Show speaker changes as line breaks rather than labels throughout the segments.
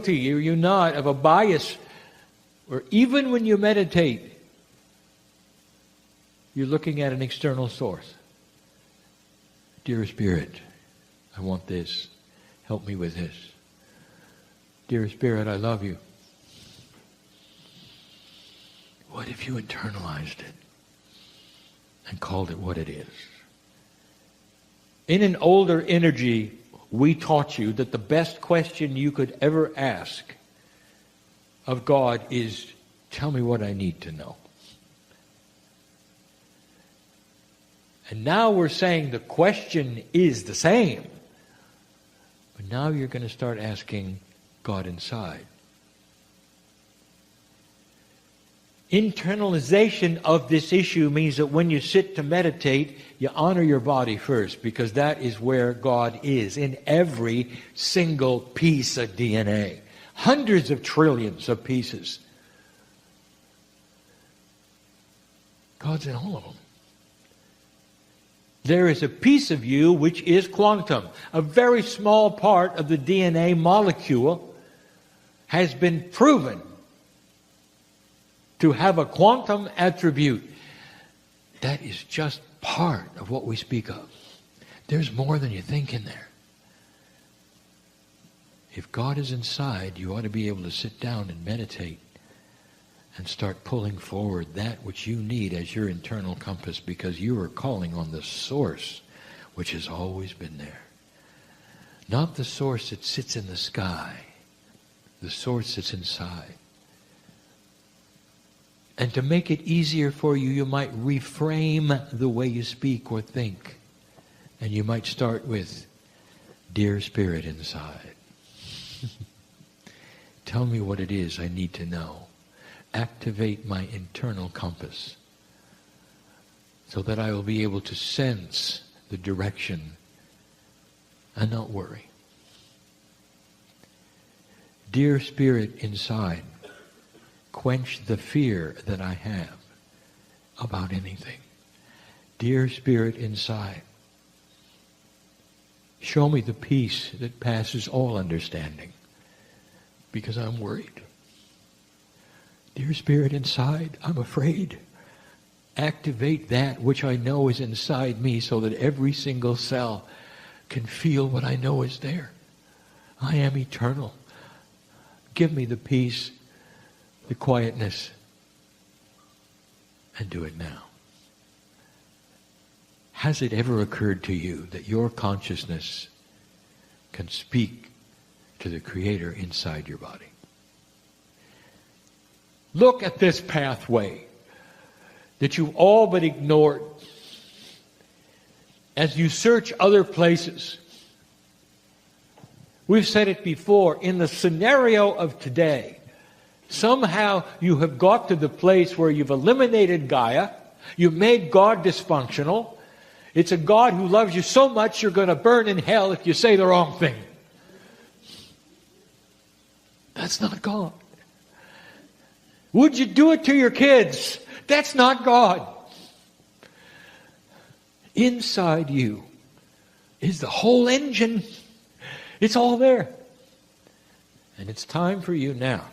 Are you not of a bias where even when you meditate, you're looking at an external source? Dear Spirit, I want this. Help me with this. Dear Spirit, I love you. What if you internalized it and called it what it is? In an older energy, we taught you that the best question you could ever ask of God is, tell me what I need to know. And now we're saying the question is the same. But now you're going to start asking God inside. Internalization of this issue means that when you sit to meditate, you honor your body first, because that is where God is in every single piece of DNA. Hundreds of trillions of pieces. God's in all of them. There is a piece of you which is quantum. A very small part of the DNA molecule has been proven to have a quantum attribute. That is just part of what we speak of. There's more than you think in there. If God is inside, you ought to be able to sit down and meditate and start pulling forward that which you need as your internal compass, because you are calling on the source which has always been there. Not the source that sits in the sky, the source that's inside. And to make it easier for you, you might reframe the way you speak or think. And you might start with, Dear Spirit inside, tell me what it is I need to know. Activate my internal compass so that I will be able to sense the direction and not worry. Dear Spirit inside, quench the fear that I have about anything. Dear Spirit inside, show me the peace that passes all understanding, because I'm worried. Dear Spirit inside, I'm afraid. Activate that which I know is inside me so that every single cell can feel what I know is there. I am eternal. Give me the peace, the quietness, and do it now. Has it ever occurred to you that your consciousness can speak to the Creator inside your body? Look at this pathway that you've all but ignored. As you search other places, we've said it before, in the scenario of today, somehow you have got to the place where you've eliminated Gaia, you've made God dysfunctional. It's a God who loves you so much you're going to burn in hell if you say the wrong thing. That's not God. Would you do it to your kids? That's not God. Inside you is the whole engine. It's all there. And it's time for you now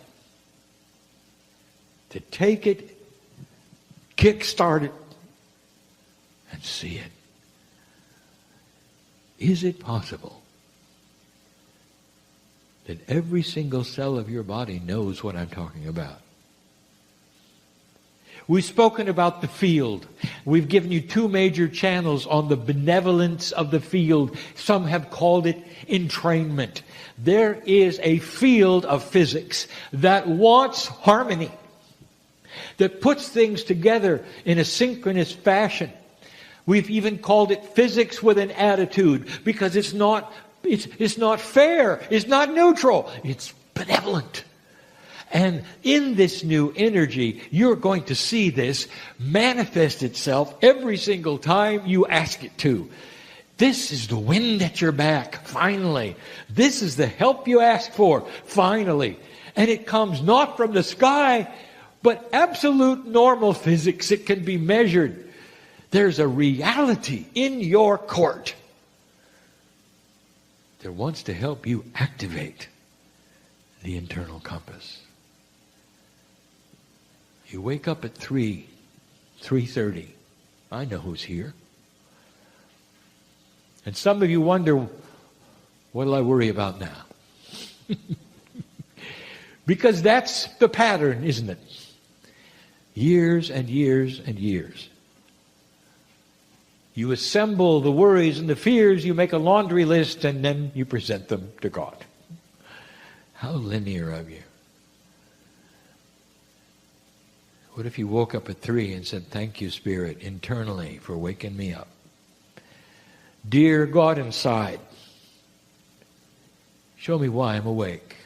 to take it, kick-start it, and see it. Is it possible that every single cell of your body knows what I'm talking about? We've spoken about the field. We've given you two major channels on the benevolence of the field. Some have called it entrainment. There is a field of physics that wants harmony, that puts things together in a synchronous fashion. We've even called it physics with an attitude, because it's not fair, it's not neutral, it's benevolent. And in this new energy, you're going to see this manifest itself every single time you ask it to. This is the wind at your back, finally. This is the help you ask for, finally. And it comes not from the sky, but absolute normal physics. It can be measured. There's a reality in your court that wants to help you activate the internal compass. You wake up at 3:30. I know who's here. And some of you wonder, what'll I worry about now? Because that's the pattern, isn't it? Years and years and years. You assemble the worries and the fears, you make a laundry list, and then you present them to God. How linear of you. What if you woke up at 3 and said, thank you, Spirit, internally for waking me up. Dear God inside, show me why I'm awake.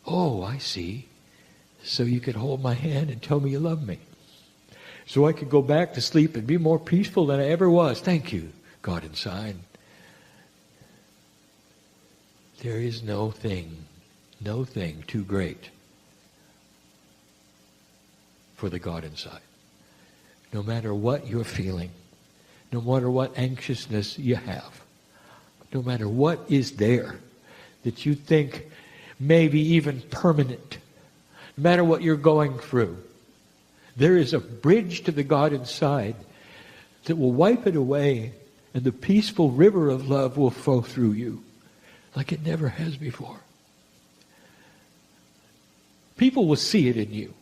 Oh, I see. So you could hold my hand and tell me you love me. So I could go back to sleep and be more peaceful than I ever was. Thank you, God inside. There is no thing too great for the God inside. No matter what you're feeling, no matter what anxiousness you have, no matter what is there that you think may be even permanent, no matter what you're going through, there is a bridge to the God inside that will wipe it away, and the peaceful river of love will flow through you like it never has before. People will see it in you.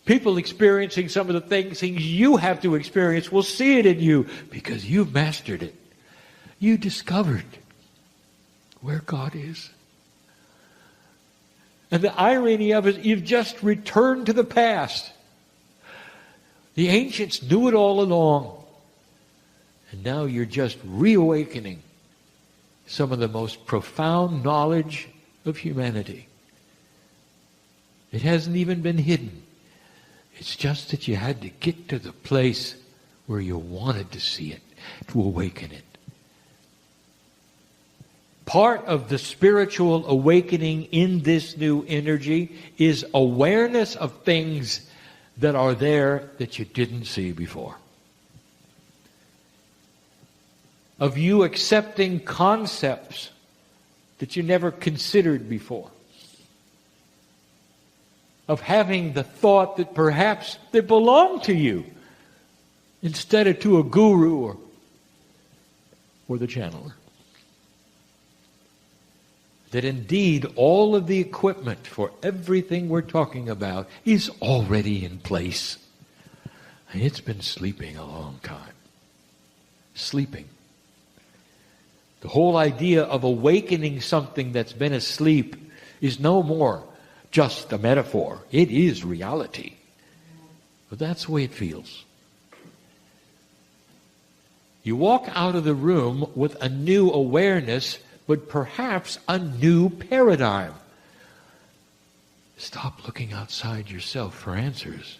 People experiencing some of the things you have to experience will see it in you because you've mastered it. You discovered where God is. And the irony of it, you've just returned to the past. The ancients knew it all along. And now you're just reawakening some of the most profound knowledge of humanity. It hasn't even been hidden. It's just that you had to get to the place where you wanted to see it, to awaken it. Part of the spiritual awakening in this new energy is awareness of things that are there that you didn't see before. Of you accepting concepts that you never considered before. Of having the thought that perhaps they belong to you instead of to a guru or the channeler. That indeed all of the equipment for everything we're talking about is already in place. And it's been sleeping a long time. Sleeping. The whole idea of awakening something that's been asleep is no more just a metaphor. It is reality. But that's the way it feels. You walk out of the room with a new awareness, but perhaps a new paradigm. Stop looking outside yourself for answers,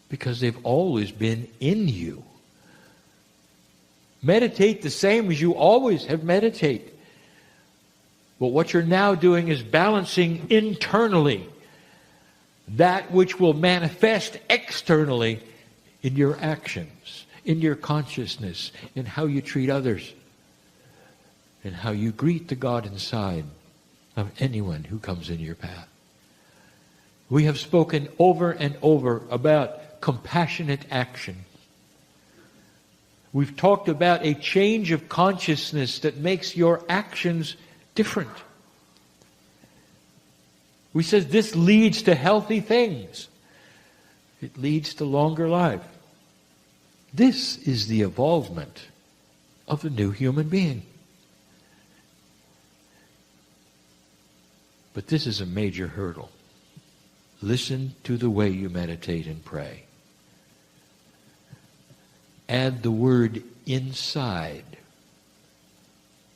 because they've always been in you. Meditate the same as you always have meditated. But what you're now doing is balancing internally that which will manifest externally in your actions, in your consciousness, in how you treat others, and how you greet the God inside of anyone who comes in your path. We have spoken over and over about compassionate action. We've talked about a change of consciousness that makes your actions different. We said this leads to healthy things. It leads to longer life. This is the evolvement of the new human being. But this is a major hurdle. Listen to the way you meditate and pray. Add the word inside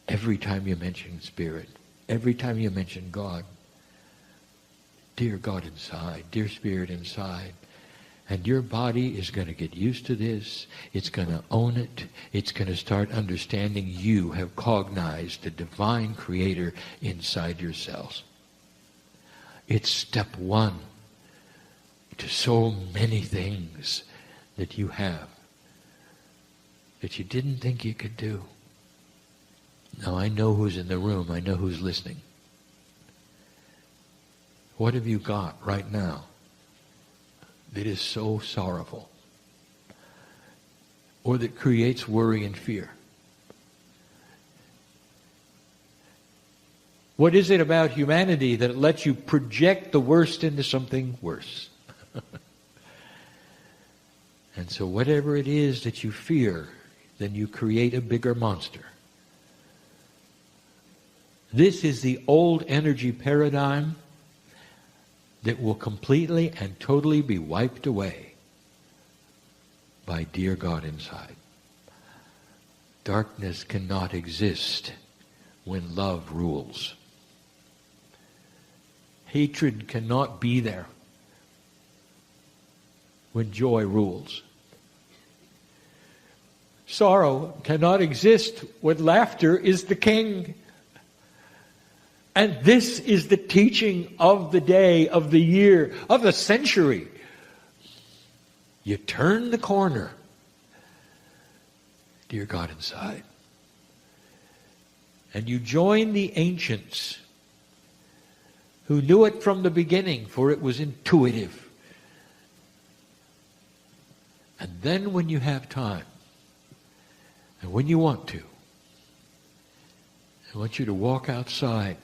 every time you mention Spirit, every time you mention God. Dear God inside, dear Spirit inside. And your body is going to get used to this. It's going to own it. It's going to start understanding you have cognized the divine creator inside yourselves. It's step one to so many things that you have that you didn't think you could do. Now I know who's in the room. I know who's listening. What have you got right now that is so sorrowful? Or that creates worry and fear? What is it about humanity that lets you project the worst into something worse? And so whatever it is that you fear, then you create a bigger monster. This is the old energy paradigm that will completely and totally be wiped away by dear God inside. Darkness cannot exist when love rules. Hatred cannot be there when joy rules. Sorrow cannot exist when laughter is the king. And this is the teaching of the day, of the year, of the century. You turn the corner, dear God inside, and you join the ancients who knew it from the beginning, for it was intuitive. And then when you have time, and when you want to, I want you to walk outside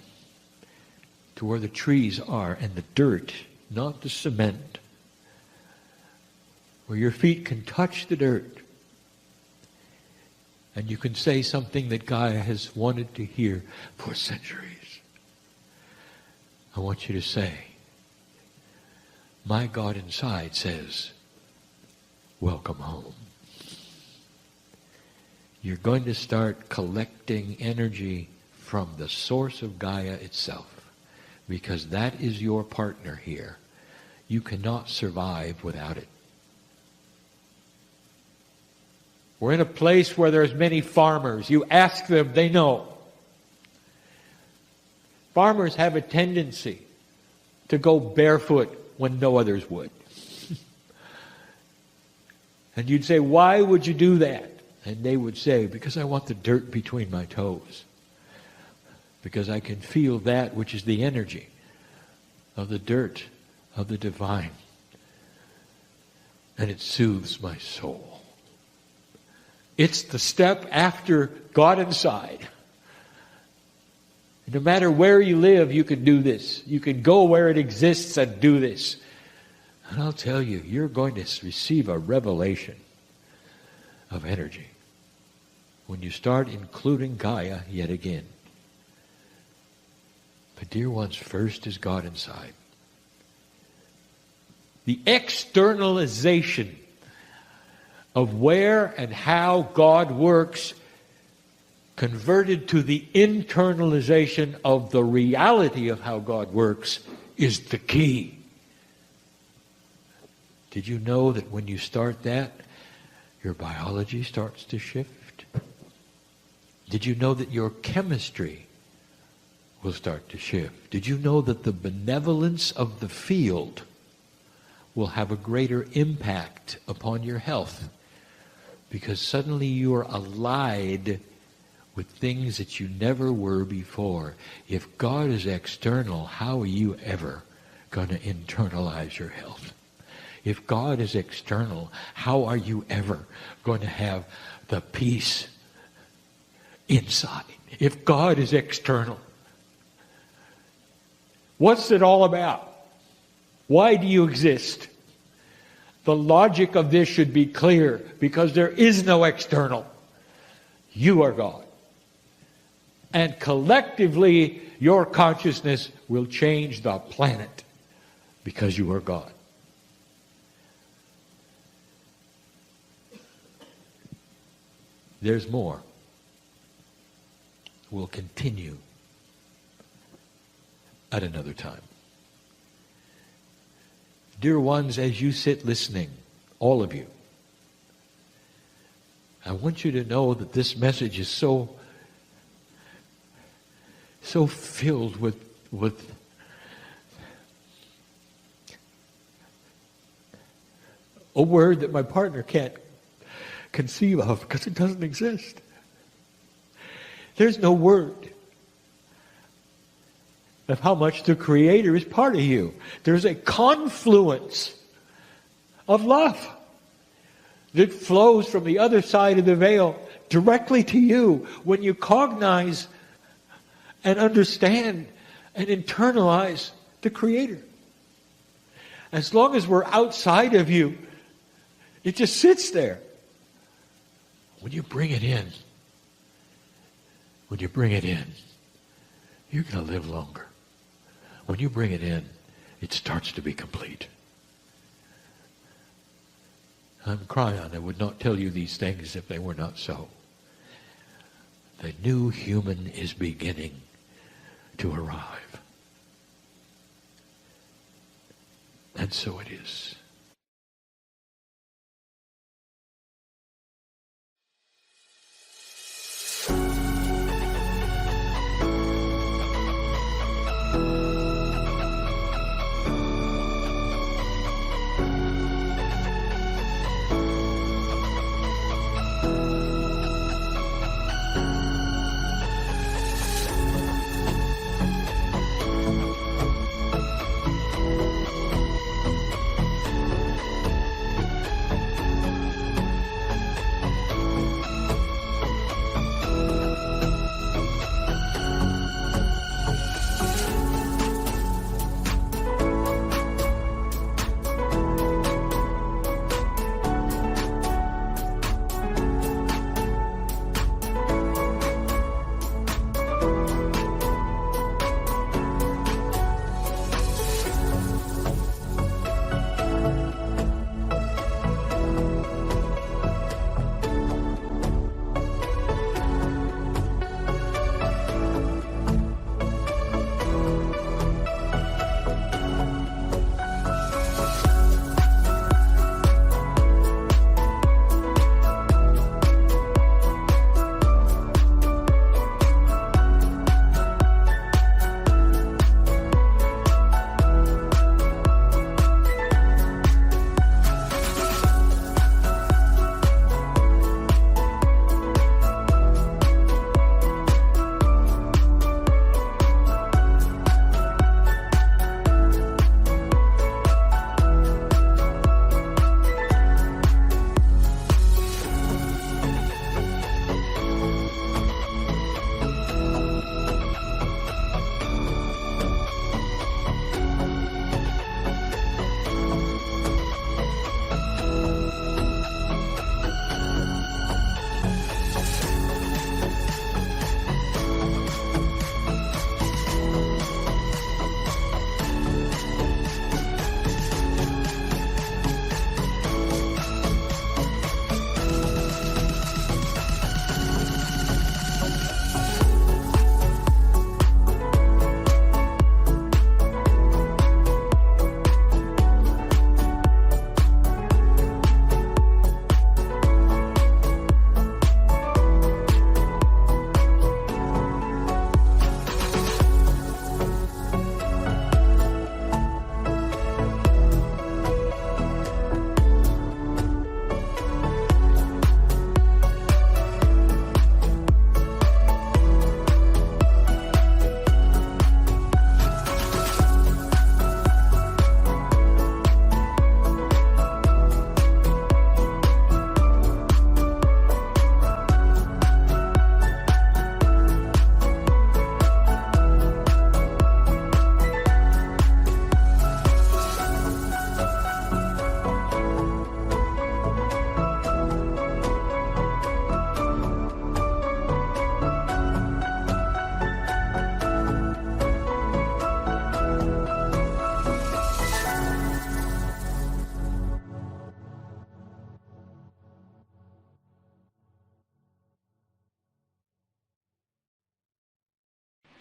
to where the trees are and the dirt, not the cement, where your feet can touch the dirt. And you can say something that Gaia has wanted to hear for centuries. I want you to say, my God inside says, welcome home. You're going to start collecting energy from the source of Gaia itself, because that is your partner here. You cannot survive without it. We're in a place where there's many farmers. You ask them, they know. Farmers have a tendency to go barefoot when no others would. And you'd say, why would you do that? And they would say, because I want the dirt between my toes. Because I can feel that which is the energy of the dirt of the divine. And it soothes my soul. It's the step after God inside. No matter where you live, you can do this. You can go where it exists and do this. And I'll tell you, you're going to receive a revelation of energy when you start including Gaia yet again. But dear ones, first is God inside. The externalization of where and how God works converted to the internalization of the reality of how God works is the key. Did you know that when you start that, your biology starts to shift? Did you know that your chemistry will start to shift? Did you know that the benevolence of the field will have a greater impact upon your health? Because suddenly you are allied with things that you never were before. If God is external, how are you ever going to internalize your health? If God is external, how are you ever going to have the peace inside? If God is external, what's it all about? Why do you exist? The logic of this should be clear, because there is no external. You are God. And collectively, your consciousness will change the planet because you are God. There's more. We'll continue at another time. Dear ones, as you sit listening, all of you, I want you to know that this message is so filled with a word that my partner can't conceive of because it doesn't exist. There's no word of how much the Creator is part of you. There's a confluence of love that flows from the other side of the veil directly to you when you cognize and understand and internalize the Creator. As long as we're outside of you, it just sits there. When you bring it in, you're going to live longer. When you bring it in, it starts to be complete. I'm Kryon. I would not tell you these things if they were not so. The new human is beginning to arrive. And so it is.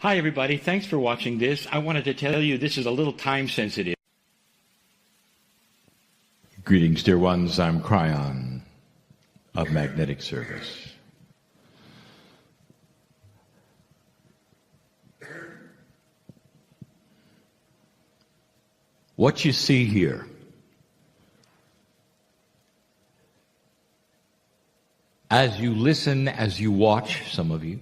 Hi, everybody. Thanks for watching this. I wanted to tell you this is a little time sensitive.
Greetings, dear ones. I'm Kryon of Magnetic Service. What you see here as you listen, as you watch, some of you,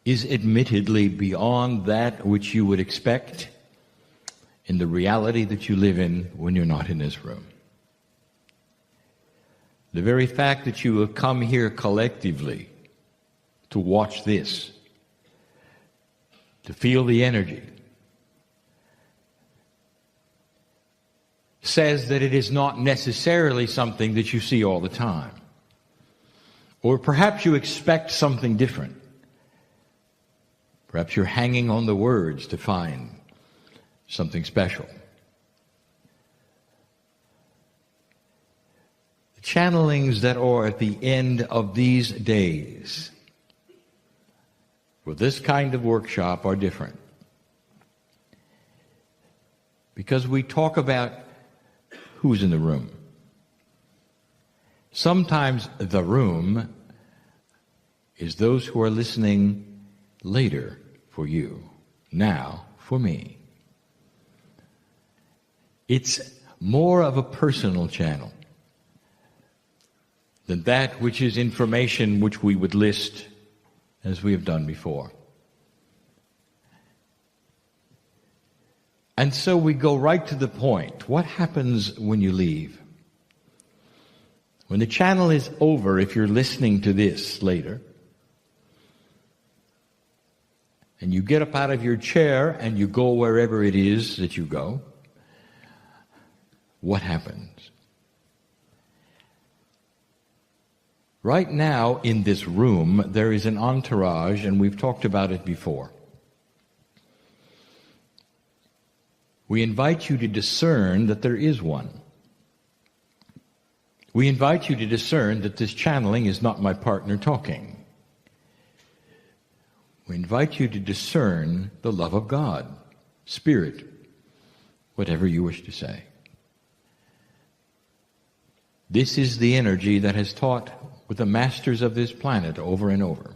is admittedly beyond that which you would expect in the reality that you live in when you're not in this room. The very fact that you have come here collectively to watch this, to feel the energy, says that it is not necessarily something that you see all the time. Or perhaps you expect something different. Perhaps you're hanging on the words to find something special. The channelings that are at the end of these days for this kind of workshop are different. Because we talk about who's in the room. Sometimes the room is those who are listening later for you, now for me. It's more of a personal channel than that which is information which we would list as we have done before. And so we go right to the point. What happens when you leave? When the channel is over, if you're listening to this later, and you get up out of your chair and you go wherever it is that you go, what happens? Right now in this room, there is an entourage, and we've talked about it before. We invite you to discern that there is one. We invite you to discern that this channeling is not my partner talking. We invite you to discern the love of God, Spirit, whatever you wish to say. This is the energy that has taught with the masters of this planet over and over.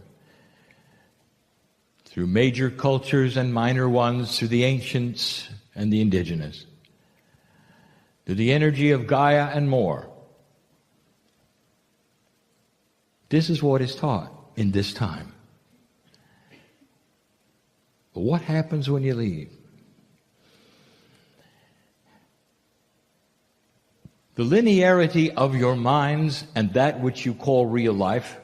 Through major cultures and minor ones, through the ancients and the indigenous, to the energy of Gaia and more. This is what is taught in this time. But what happens when you leave? The linearity of your minds and that which you call real life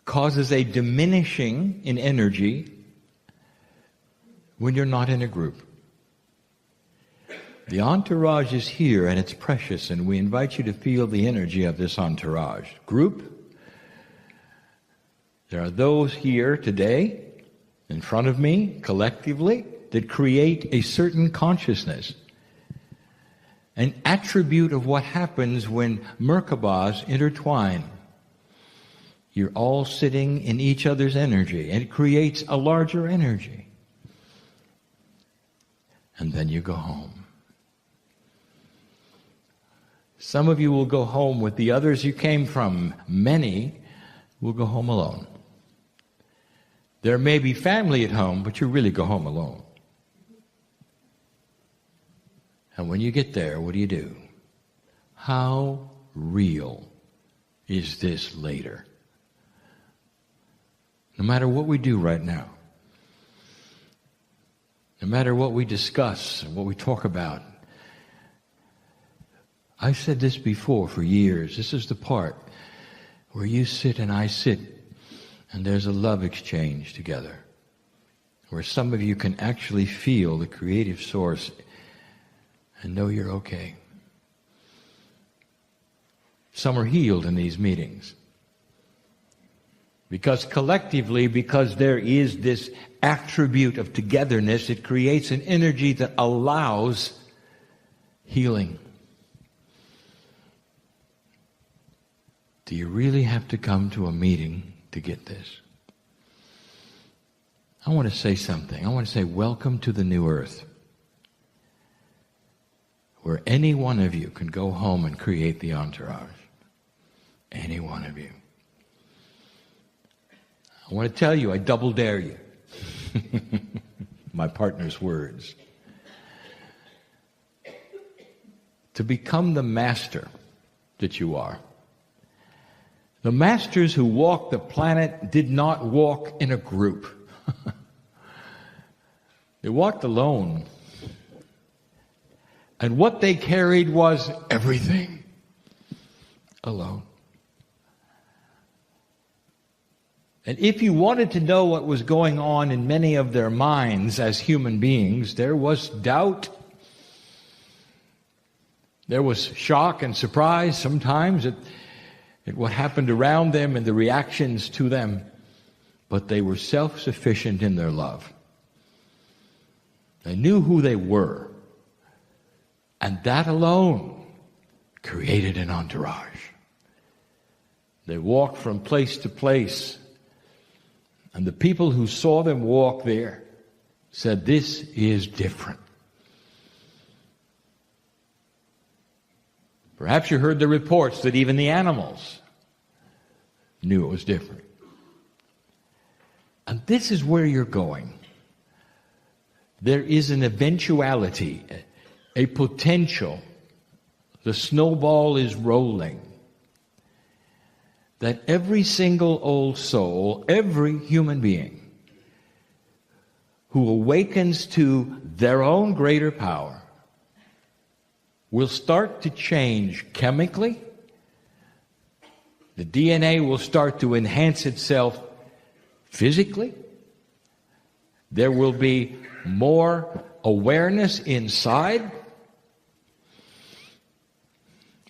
causes a diminishing in energy when you're not in a group. The entourage is here and it's precious, and we invite you to feel the energy of this entourage. Group, there are those here today in front of me collectively that create a certain consciousness, an attribute of what happens when Merkabahs intertwine. You're all sitting in each other's energy, and it creates a larger energy. And then you go home. Some of you will go home with the others you came from. Many will go home alone. There may be family at home, but you really go home alone. And when you get there, what do? How real is this later? No matter what we do right now, no matter what we discuss and what we talk about, I've said this before for years. This is the part where you sit and I sit, and there's a love exchange together, where some of you can actually feel the creative source and know you're okay. Some are healed in these meetings. Because collectively, because there is this attribute of togetherness, it creates an energy that allows healing. Do you really have to come to a meeting to get this? I want to say something. I want to say welcome to the new earth, where any one of you can go home and create the entourage. Any one of you. I want to tell you, I double dare you. My partner's words. To become the master that you are, The masters who walked the planet did not walk in a group. They walked alone. And what they carried was everything alone. And if you wanted to know what was going on in many of their minds as human beings, there was doubt. There was shock and surprise sometimes at what happened around them and the reactions to them. But they were self-sufficient in their love. They knew who they were. And that alone created an entourage. They walked from place to place. And the people who saw them walk there said, "This is different." Perhaps you heard the reports that even the animals knew it was different. And this is where you're going. There is an eventuality, a potential. The snowball is rolling. That every single old soul, every human being who awakens to their own greater power will start to change chemically. The DNA will start to enhance itself physically. There will be more awareness inside.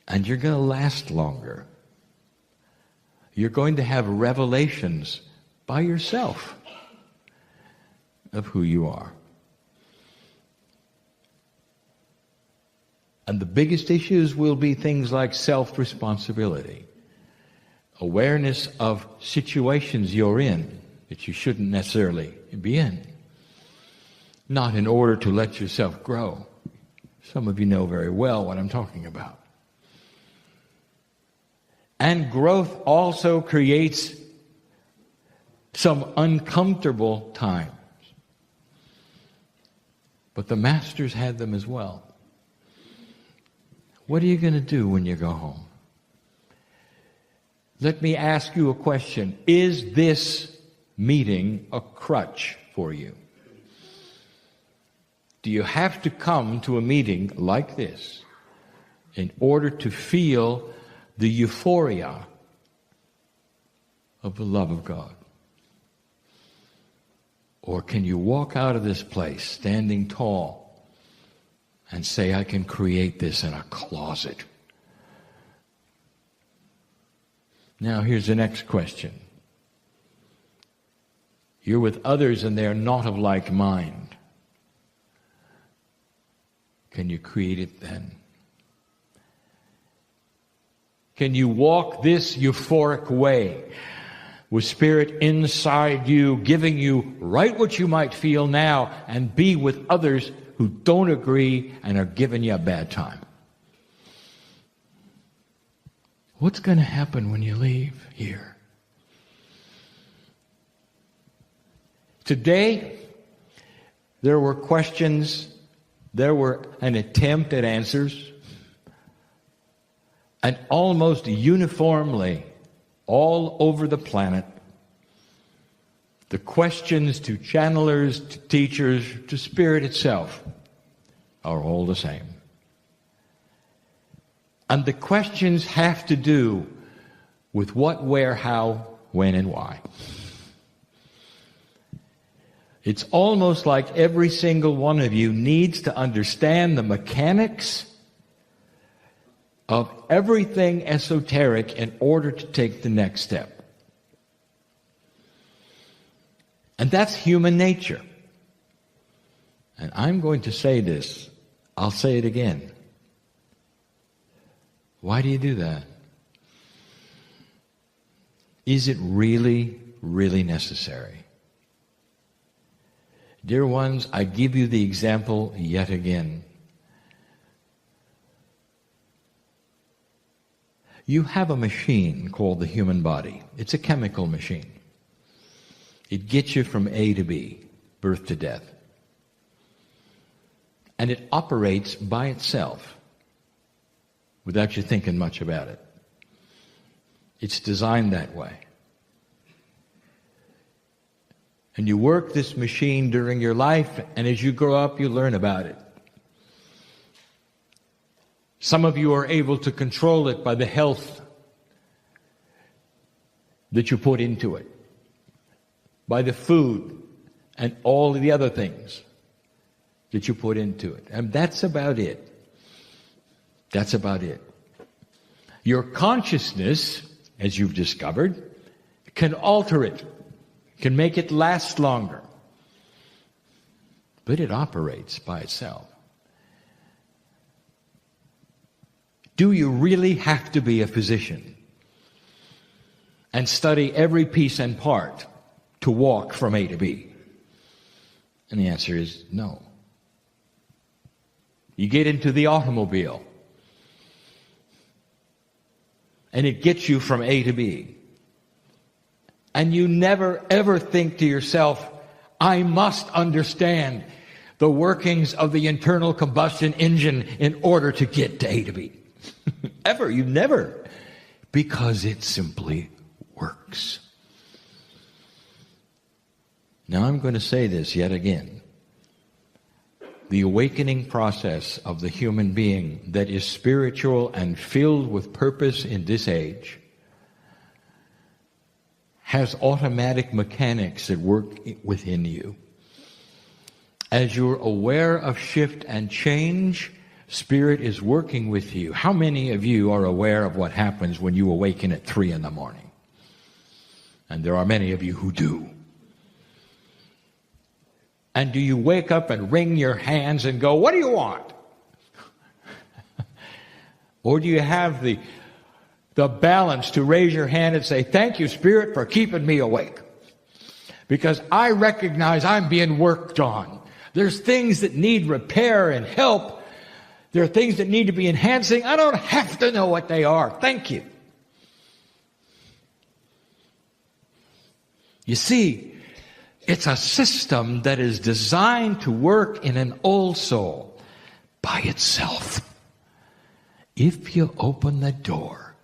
And you're going to last longer. You're going to have revelations by yourself of who you are. And the biggest issues will be things like self-responsibility, awareness of situations you're in that you shouldn't necessarily be in, not in order to let yourself grow. Some of you know very well what I'm talking about. And growth also creates some uncomfortable times. But the masters had them as well. What are you going to do when you go home? Let me ask you a question. Is this meeting a crutch for you? Do you have to come to a meeting like this in order to feel the euphoria of the love of God? Or can you walk out of this place standing tall and say, "I can create this in a closet"? Now here's the next question. You're with others and they're not of like mind. Can you create it then? Can you walk this euphoric way with Spirit inside you, giving you right what you might feel now, and be with others who don't agree and are giving you a bad time? What's going to happen when you leave here? Today, there were questions, there were an attempt at answers, and almost uniformly, all over the planet, the questions to channelers, to teachers, to Spirit itself are all the same. And the questions have to do with what, where, how, when, and why. It's almost like every single one of you needs to understand the mechanics of everything esoteric in order to take the next step. And that's human nature. And I'm going to say this. I'll say it again. Why do you do that? Is it really, really necessary? Dear ones, I give you the example yet again. You have a machine called the human body. It's a chemical machine. It gets you from A to B, birth to death. And it operates by itself without you thinking much about it. It's designed that way. And you work this machine during your life, and as you grow up, you learn about it. Some of you are able to control it by the health that you put into it, by the food and all the other things that you put into it. And that's about it. That's about it. Your consciousness, as you've discovered, can alter it, can make it last longer. But it operates by itself. Do you really have to be a physician and study every piece and part to walk from A to B? And the answer is no. You get into the automobile, and it gets you from A to B. And you never ever think to yourself, I must understand the workings of the internal combustion engine in order to get to A to B. Ever. You never. Because it simply works. Now I'm going to say this yet again. The awakening process of the human being that is spiritual and filled with purpose in this age has automatic mechanics that work within you. As you're aware of shift and change, Spirit is working with you. How many of you are aware of what happens when you awaken at 3 in the morning? And there are many of you who do. And do you wake up and wring your hands and go, what do you want? Or do you have the balance to raise your hand and say, thank you, Spirit, for keeping me awake? Because I recognize I'm being worked on. There's things that need repair and help. There are things that need to be enhancing. I don't have to know what they are. Thank you. You see, it's a system that is designed to work in an old soul by itself. If you open the door,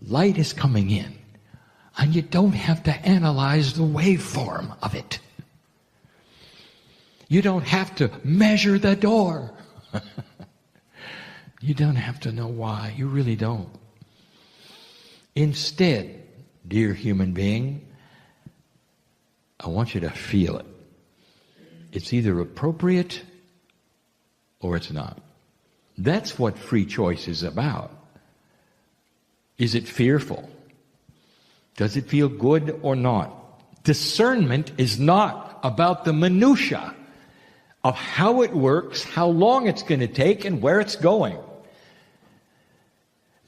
light is coming in, and you don't have to analyze the waveform of it. You don't have to measure the door. You don't have to know why. You really don't. Instead, dear human being, I want you to feel it. It's either appropriate or it's not. That's what free choice is about. Is it fearful? Does it feel good or not? Discernment is not about the minutia of how it works, how long it's going to take, and where it's going.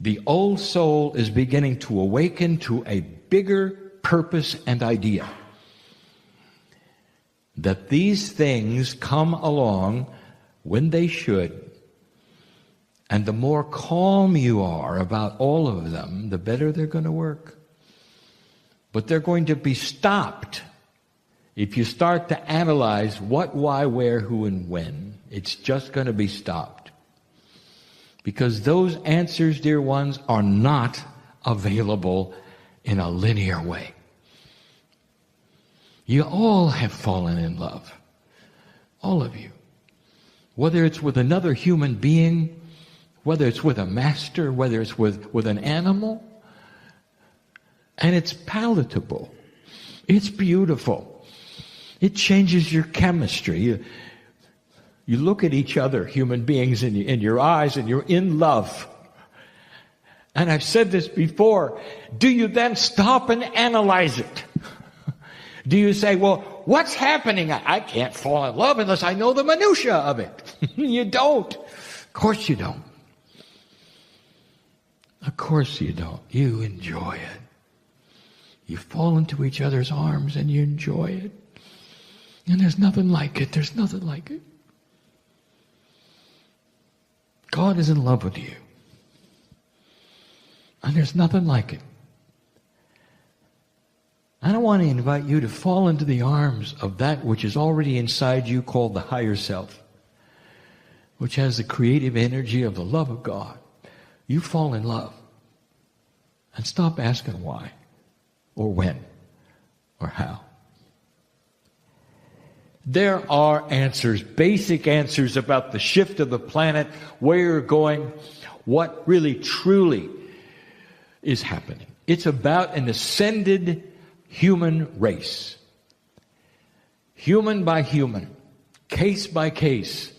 The old soul is beginning to awaken to a bigger purpose and idea. That these things come along when they should. And the more calm you are about all of them, the better they're going to work. But they're going to be stopped if you start to analyze what, why, where, who, and when. It's just going to be stopped. Because those answers, dear ones, are not available in a linear way. You all have fallen in love. All of you. Whether it's with another human being, whether it's with a master, whether it's with an animal. And it's palatable. It's beautiful. It changes your chemistry. You look at each other, human beings, in your eyes, and you're in love. And I've said this before. Do you then stop and analyze it? Do you say, well, what's happening? I can't fall in love unless I know the minutia of it. You don't. Of course you don't. Of course you don't. You enjoy it. You fall into each other's arms and you enjoy it. And there's nothing like it. There's nothing like it. God is in love with you. And there's nothing like it. I want to invite you to fall into the arms of that which is already inside you, called the higher self, which has the creative energy of the love of God. You fall in love. And stop asking why, or when, or how. There are answers, basic answers about the shift of the planet, where you're going, what really truly is happening. It's about an ascended human race. Human by human, case by case,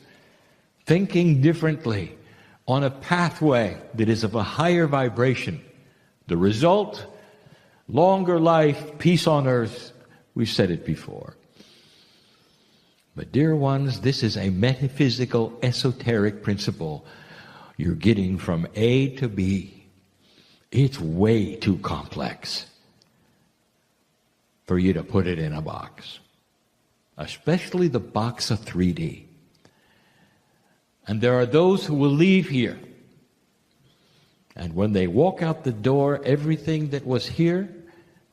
thinking differently on a pathway that is of a higher vibration. The result, longer life, peace on earth. We've said it before. But dear ones, this is a metaphysical, esoteric principle you're getting from A to B. It's way too complex for you to put it in a box, especially the box of 3D. And there are those who will leave here, and when they walk out the door, everything that was here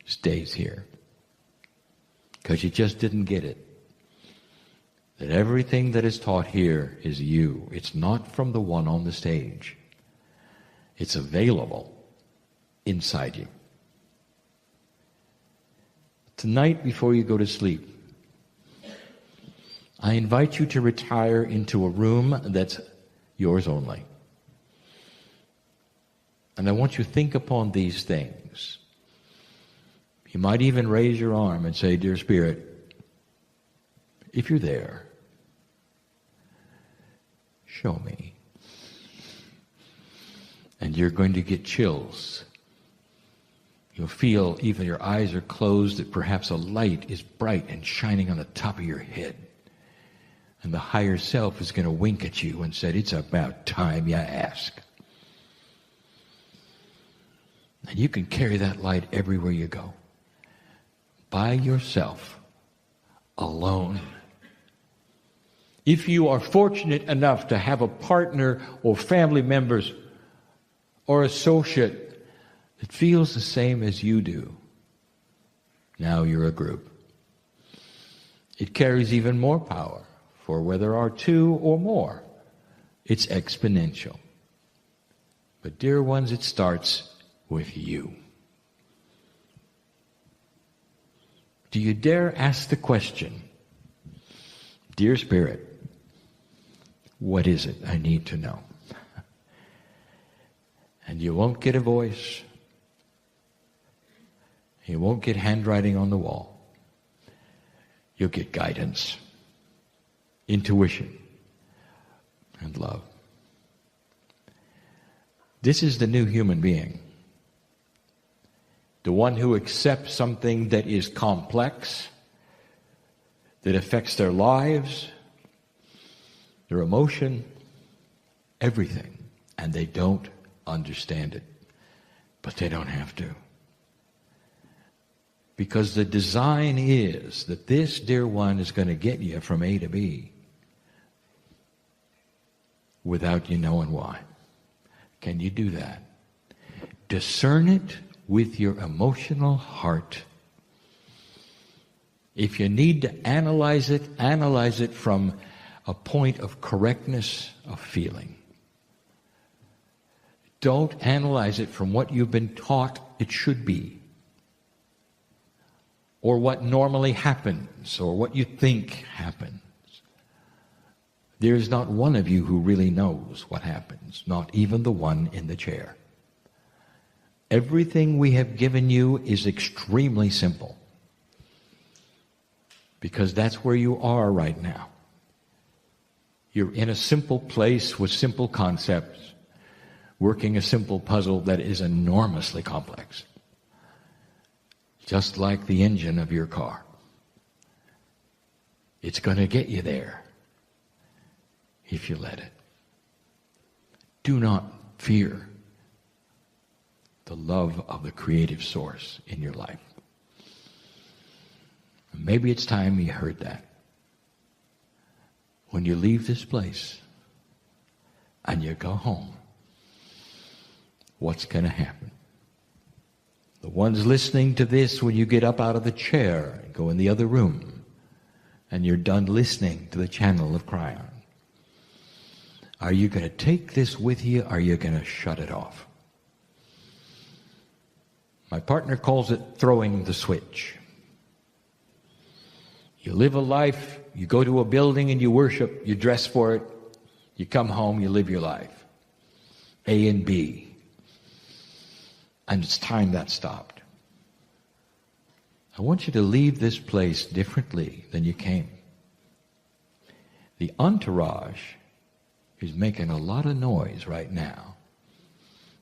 stays here, because you just didn't get it. That everything that is taught here is you. It's not from the one on the stage. It's available inside you. Tonight, before you go to sleep, I invite you to retire into a room that's yours only. And I want you to think upon these things. You might even raise your arm and say, Dear Spirit, if you're there, show me. And you're going to get chills. You'll feel even your eyes are closed, that perhaps a light is bright and shining on the top of your head. And the higher self is going to wink at you and say, it's about time you ask. And you can carry that light everywhere you go. By yourself. Alone. If you are fortunate enough to have a partner or family members or associate that feels the same as you do, now you're a group. It carries even more power, for where there are two or more, it's exponential. But dear ones, it starts with you. Do you dare ask the question, Dear Spirit, what is it I need to know? And you won't get a voice. You won't get handwriting on the wall. You'll get guidance, intuition, and love. This is the new human being. The one who accepts something that is complex, that affects their lives, their emotion, everything, and they don't understand it. But they don't have to. Because the design is that this, dear one, is going to get you from A to B without you knowing why. Can you do that? Discern it with your emotional heart. If you need to analyze it from a point of correctness of feeling. Don't analyze it from what you've been taught it should be, or what normally happens, or what you think happens. There's not one of you who really knows what happens, not even the one in the chair. Everything we have given you is extremely simple, because that's where you are right now. You're in a simple place with simple concepts, working a simple puzzle that is enormously complex. Just like the engine of your car. It's going to get you there if you let it. Do not fear the love of the creative source in your life. Maybe it's time you heard that. When you leave this place and you go home, what's going to happen? The ones listening to this, when you get up out of the chair and go in the other room and you're done listening to the channel of Kryon, are you going to take this with you, or are you going to shut it off? My partner calls it throwing the switch. You live a life, you go to a building and you worship, you dress for it, you come home, you live your life. A and B. And it's time that stopped. I want you to leave this place differently than you came. The entourage is making a lot of noise right now.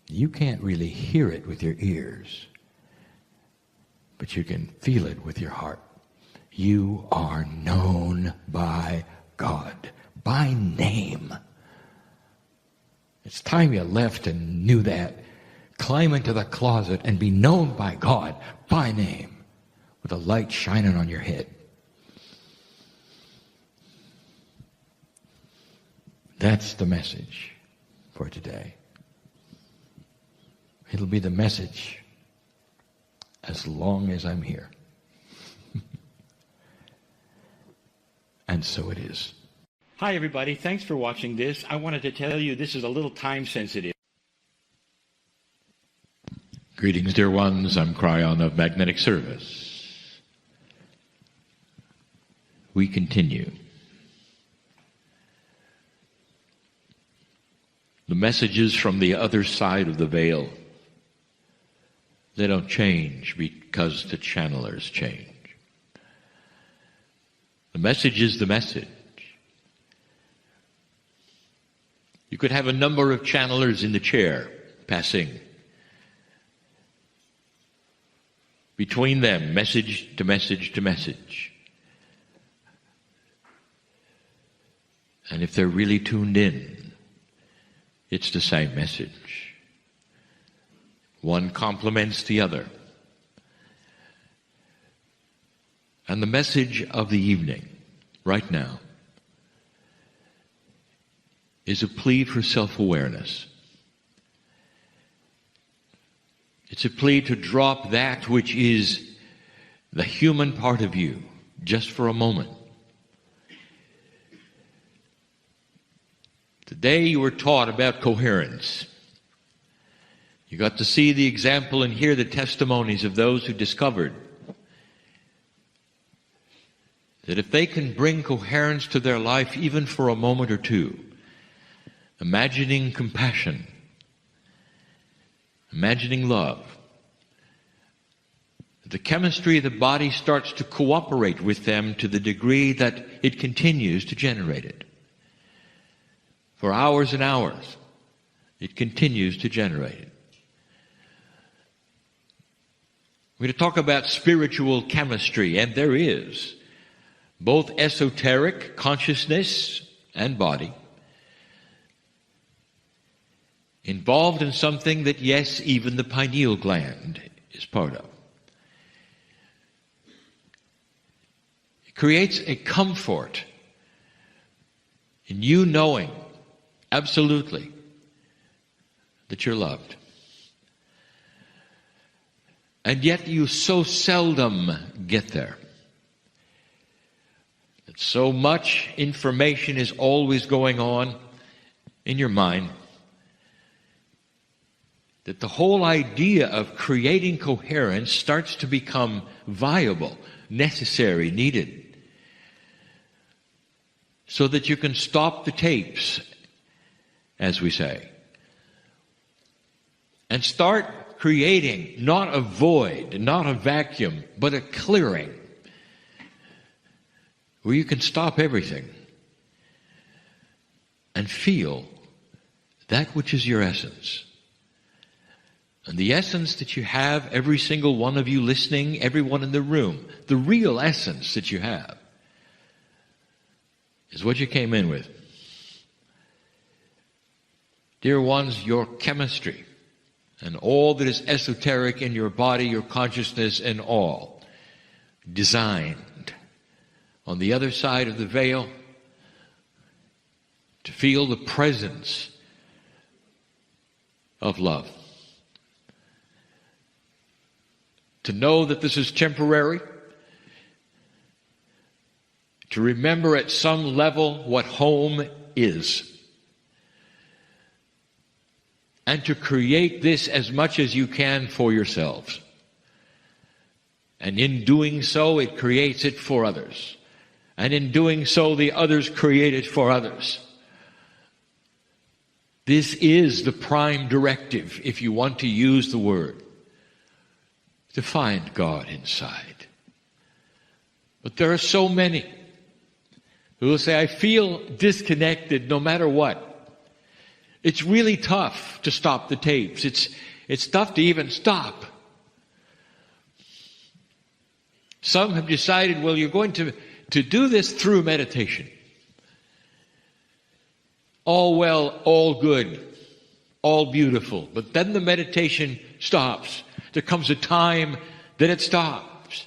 You can't really hear it with your ears, but you can feel it with your heart. You are known by God, by name. It's time you left and knew that. Climb into the closet and be known by God, by name, with a light shining on your head. That's the message for today. It'll be the message as long as I'm here. And so it is.
Hi, everybody. Thanks for watching this. I wanted to tell you this is a little time sensitive.
Greetings, dear ones. I'm Kryon of Magnetic Service. We continue. The messages from the other side of the veil, they don't change because the channelers change. The message is the message. You could have a number of channelers in the chair passing. Between them, message to message to message. And if they're really tuned in, it's the same message. One complements the other. And the message of the evening, right now, is a plea for self-awareness. It's a plea to drop that which is the human part of you just for a moment. Today you were taught about coherence. You got to see the example and hear the testimonies of those who discovered that if they can bring coherence to their life even for a moment or two, imagining compassion, imagining love, the chemistry of the body starts to cooperate with them to the degree that it continues to generate it. For hours and hours, it continues to generate it. We're going to talk about spiritual chemistry, and there is both esoteric consciousness and body involved in something that, yes, even the pineal gland is part of. It creates a comfort in you knowing absolutely that you're loved. And yet you so seldom get there. That so much information is always going on in your mind that the whole idea of creating coherence starts to become viable, necessary, needed, so that you can stop the tapes, as we say, and start creating not a void, not a vacuum, but a clearing where you can stop everything and feel that which is your essence. And the essence that you have, every single one of you listening, everyone in the room, the real essence that you have is what you came in with. Dear ones, your chemistry and all that is esoteric in your body, your consciousness, and all designed on the other side of the veil to feel the presence of love. To know that this is temporary. To remember at some level what home is. And to create this as much as you can for yourselves. And in doing so, it creates it for others. And in doing so, the others create it for others. This is the prime directive, if you want to use the word, to find God inside. But there are so many who will say, I feel disconnected no matter what. It's really tough to stop the tapes. It's tough to even stop. Some have decided, well, you're going to do this through meditation. All well, all good, all beautiful. But then the meditation stops. There comes a time that it stops.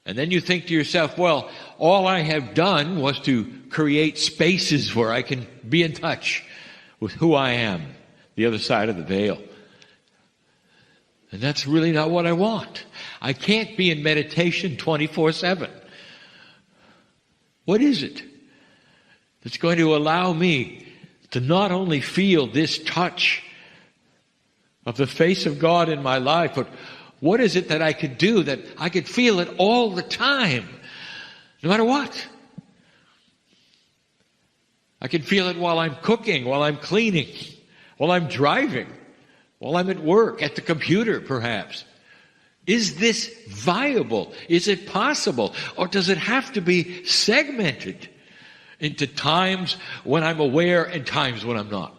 And then you think to yourself, well, all I have done was to create spaces where I can be in touch with who I am, the other side of the veil. And that's really not what I want. I can't be in meditation 24/7. What is it that's going to allow me to not only feel this touch of the face of God in my life, but what is it that I could do that I could feel it all the time, no matter what? I can feel it while I'm cooking, while I'm cleaning, while I'm driving, while I'm at work, at the computer perhaps. Is this viable? Is it possible? Or does it have to be segmented into times when I'm aware and times when I'm not?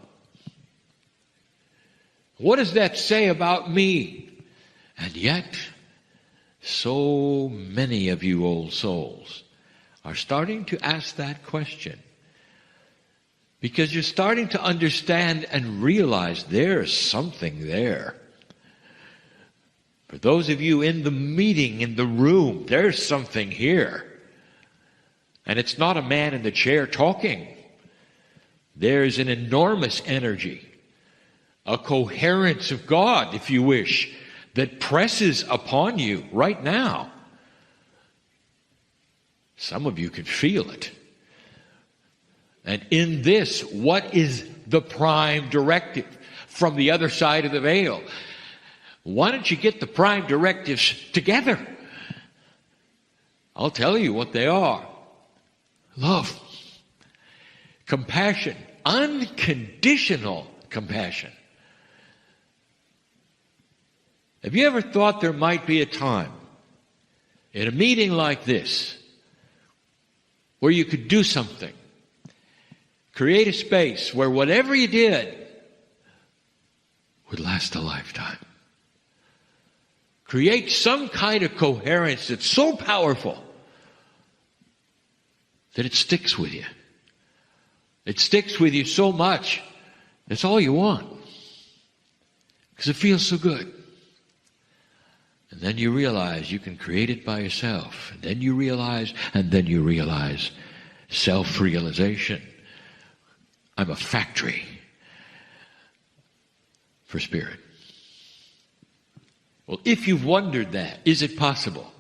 What does that say about me? And yet, so many of you old souls are starting to ask that question. Because you're starting to understand and realize there's something there. For those of you in the meeting, in the room, there's something here. And it's not a man in the chair talking. There's an enormous energy, a coherence of God, if you wish, that presses upon you right now. Some of you can feel it. And in this, what is the prime directive from the other side of the veil? Why don't you get the prime directives together? I'll tell you what they are. Love, compassion, unconditional compassion. Have you ever thought there might be a time in a meeting like this where you could do something? Create a space where whatever you did would last a lifetime. Create some kind of coherence that's so powerful that it sticks with you. It sticks with you so much, that's all you want. Because it feels so good. And then you realize you can create it by yourself. And then you realize self-realization. I'm a factory for spirit. Well, if you've wondered that, is it possible?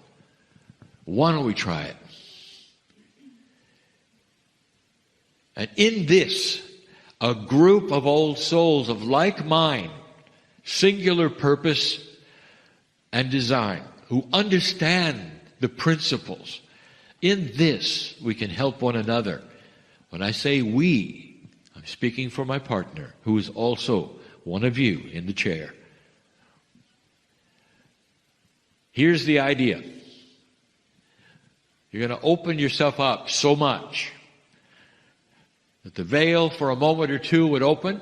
Why don't we try it? And in this, a group of old souls of like mind, singular purpose and design, who understand the principles, in this we can help one another. When I say we, I'm speaking for my partner, who is also one of you in the chair. Here's the idea. You're going to open yourself up so much that the veil for a moment or two would open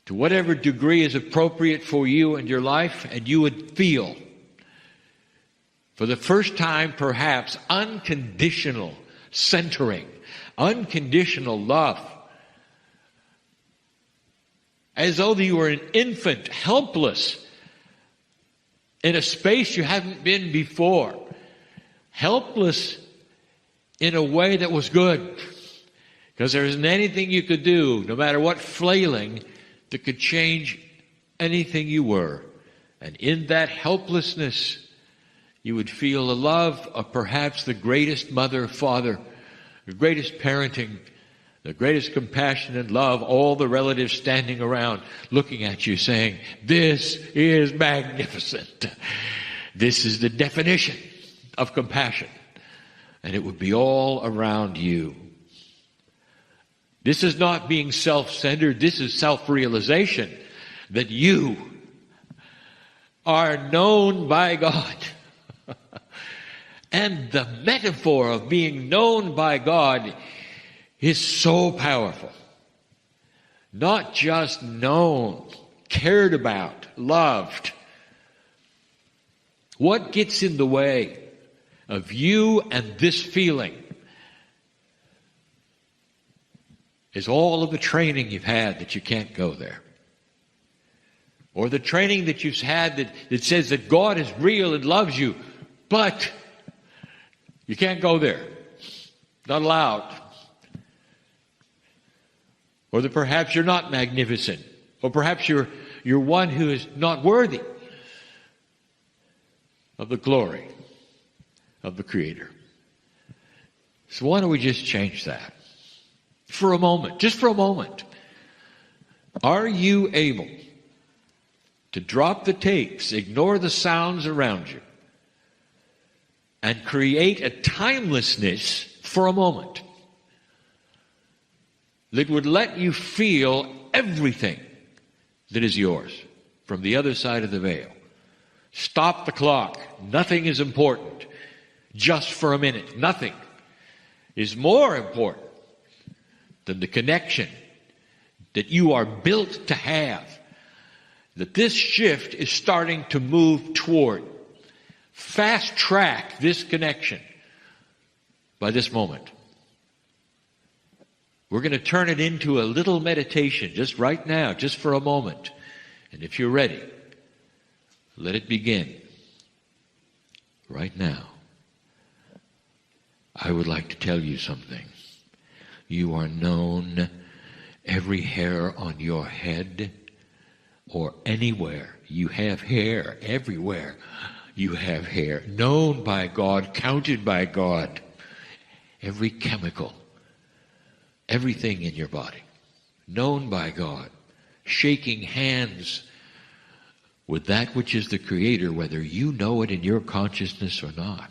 to whatever degree is appropriate for you and your life, and you would feel, for the first time perhaps, unconditional centering, unconditional love. As though you were an infant, helpless, in a space you haven't been before. Helpless in a way that was good. Because there isn't anything you could do, no matter what flailing, that could change anything you were. And in that helplessness, you would feel the love of perhaps the greatest mother, father, the greatest parenting The greatest compassion and love, all the relatives standing around looking at you saying, this is magnificent. This is the definition of compassion. And it would be all around you. This is not being self-centered. This is self-realization that you are known by God. And the metaphor of being known by God is so powerful. Not just known, cared about, loved. What gets in the way of you and this feeling is all of the training you've had that you can't go there. Or the training that you've had that says that God is real and loves you, but you can't go there. Not allowed. Or that perhaps you're not magnificent. Or perhaps you're one who is not worthy of the glory of the Creator. So why don't we just change that? For a moment, just for a moment. Are you able to drop the tapes, ignore the sounds around you, and create a timelessness for a moment that would let you feel everything that is yours from the other side of the veil? Stop the clock. Nothing is important. Just for a minute. Nothing is more important than the connection that you are built to have, that this shift is starting to move toward. Fast track this connection by this moment. We're going to turn it into a little meditation just right now, just for a moment. And if you're ready, let it begin right now. I would like to tell you something. You are known. Every hair on your head or anywhere. You have hair everywhere. You have hair. Known by God, counted by God. Every chemical, everything in your body. Known by God. Shaking hands with that which is the Creator, whether you know it in your consciousness or not.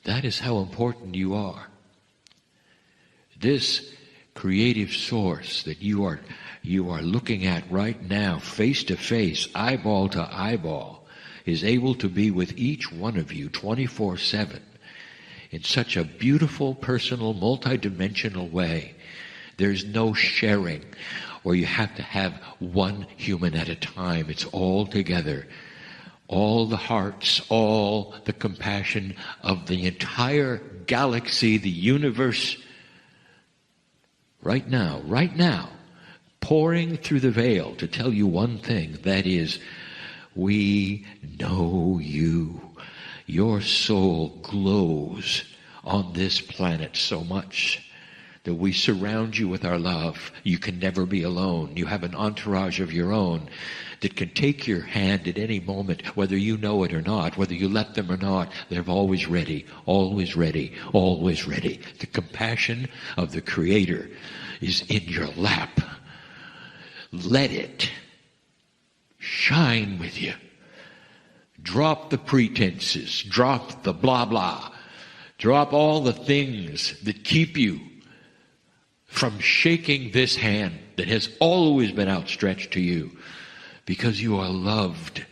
That is how important you are. This creative source that you are looking at right now, face to face, eyeball to eyeball, is able to be with each one of you 24/7 in such a beautiful, personal, multidimensional way. There's no sharing where you have to have one human at a time. It's all together. All the hearts, all the compassion of the entire galaxy, the universe, right now, pouring through the veil to tell you one thing, that is, we know you. Your soul glows on this planet so much that we surround you with our love. You can never be alone. You have an entourage of your own that can take your hand at any moment, whether you know it or not, whether you let them or not. They're always ready, always ready, always ready. The compassion of the Creator is in your lap. Let it shine with you. Drop the pretenses. Drop the blah blah. Drop all the things that keep you from shaking this hand that has always been outstretched to you, because you are loved.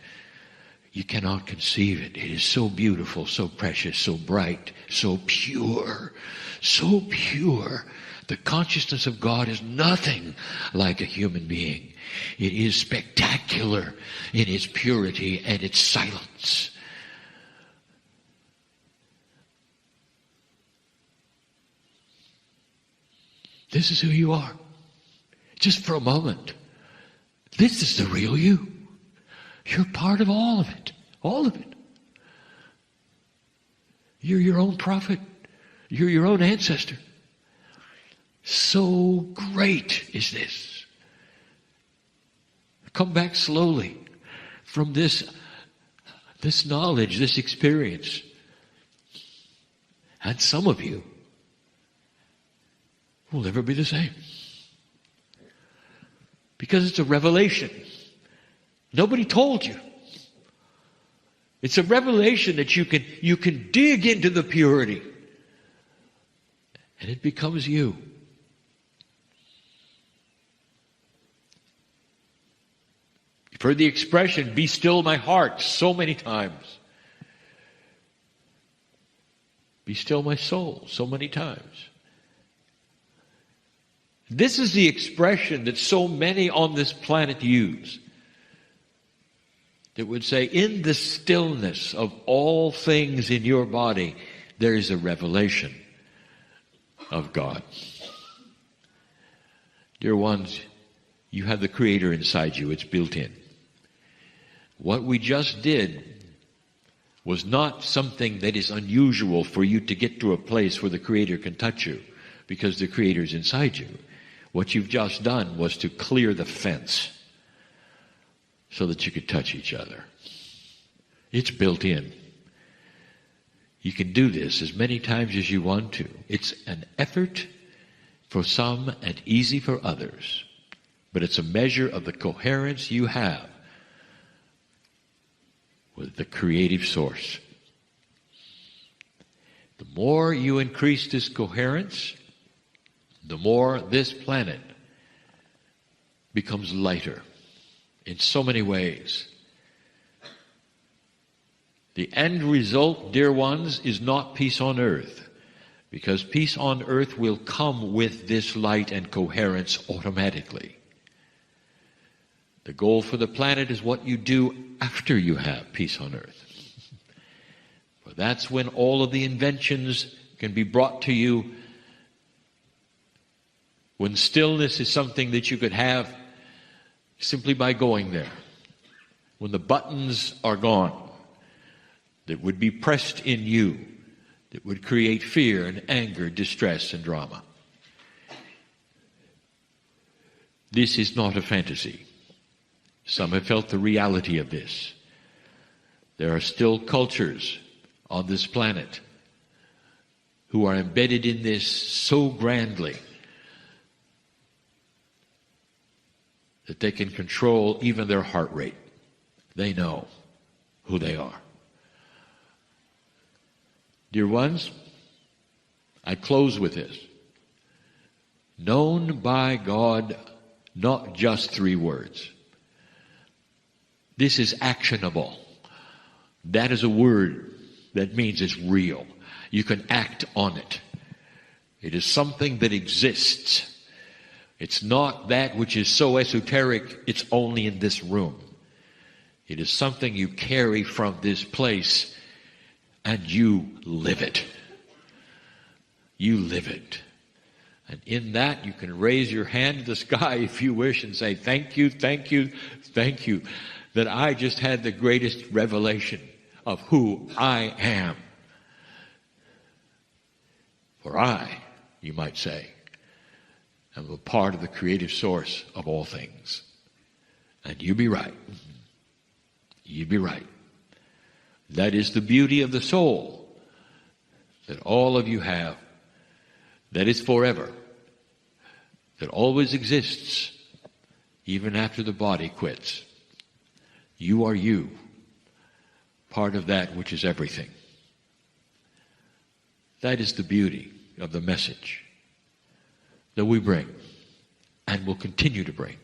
You cannot conceive it. It is so beautiful, so precious, so bright, so pure, so pure. The consciousness of God is nothing like a human being. It is spectacular in its purity and its silence. This is who you are. Just for a moment. This is the real you. You're part of all of it. All of it. You're your own prophet. You're your own ancestor. So great is this. Come back slowly from this knowledge, this experience. And some of you will never be the same. Because it's a revelation. Nobody told you. It's a revelation that you can dig into the purity. And it becomes you. You've heard the expression, be still my heart, so many times. Be still my soul, so many times. This is the expression that so many on this planet use. That would say, in the stillness of all things in your body, there is a revelation of God. Dear ones, you have the Creator inside you. It's built in. What we just did was not something that is unusual for you to get to a place where the Creator can touch you, because the Creator is inside you. What you've just done was to clear the fence so that you could touch each other. It's built in. You can do this as many times as you want to. It's an effort for some and easy for others, but it's a measure of the coherence you have with the creative source. The more you increase this coherence, the more this planet becomes lighter in so many ways. The end result, dear ones, is not peace on earth, because peace on earth will come with this light and coherence automatically. The goal for the planet is what you do after you have peace on earth. For that's when all of the inventions can be brought to you, when stillness is something that you could have simply by going there. When the buttons are gone that would be pressed in you, that would create fear and anger, distress and drama. This is not a fantasy. Some have felt the reality of this. There are still cultures on this planet who are embedded in this so grandly that they can control even their heart rate. They know who they are. Dear ones, I close with this. Known by God, not just 3 words. This is actionable. That is a word that means it's real. You can act on it. It is something that exists. It's not that which is so esoteric, it's only in this room. It is something you carry from this place, and you live it. You live it. And in that, you can raise your hand to the sky if you wish and say, thank you, thank you, thank you, that I just had the greatest revelation of who I am. For I, you might say, am a part of the creative source of all things. And you be right. You be right. That is the beauty of the soul that all of you have, that is forever, that always exists, even after the body quits. You are you, part of that which is everything. That is the beauty of the message that we bring and will continue to bring.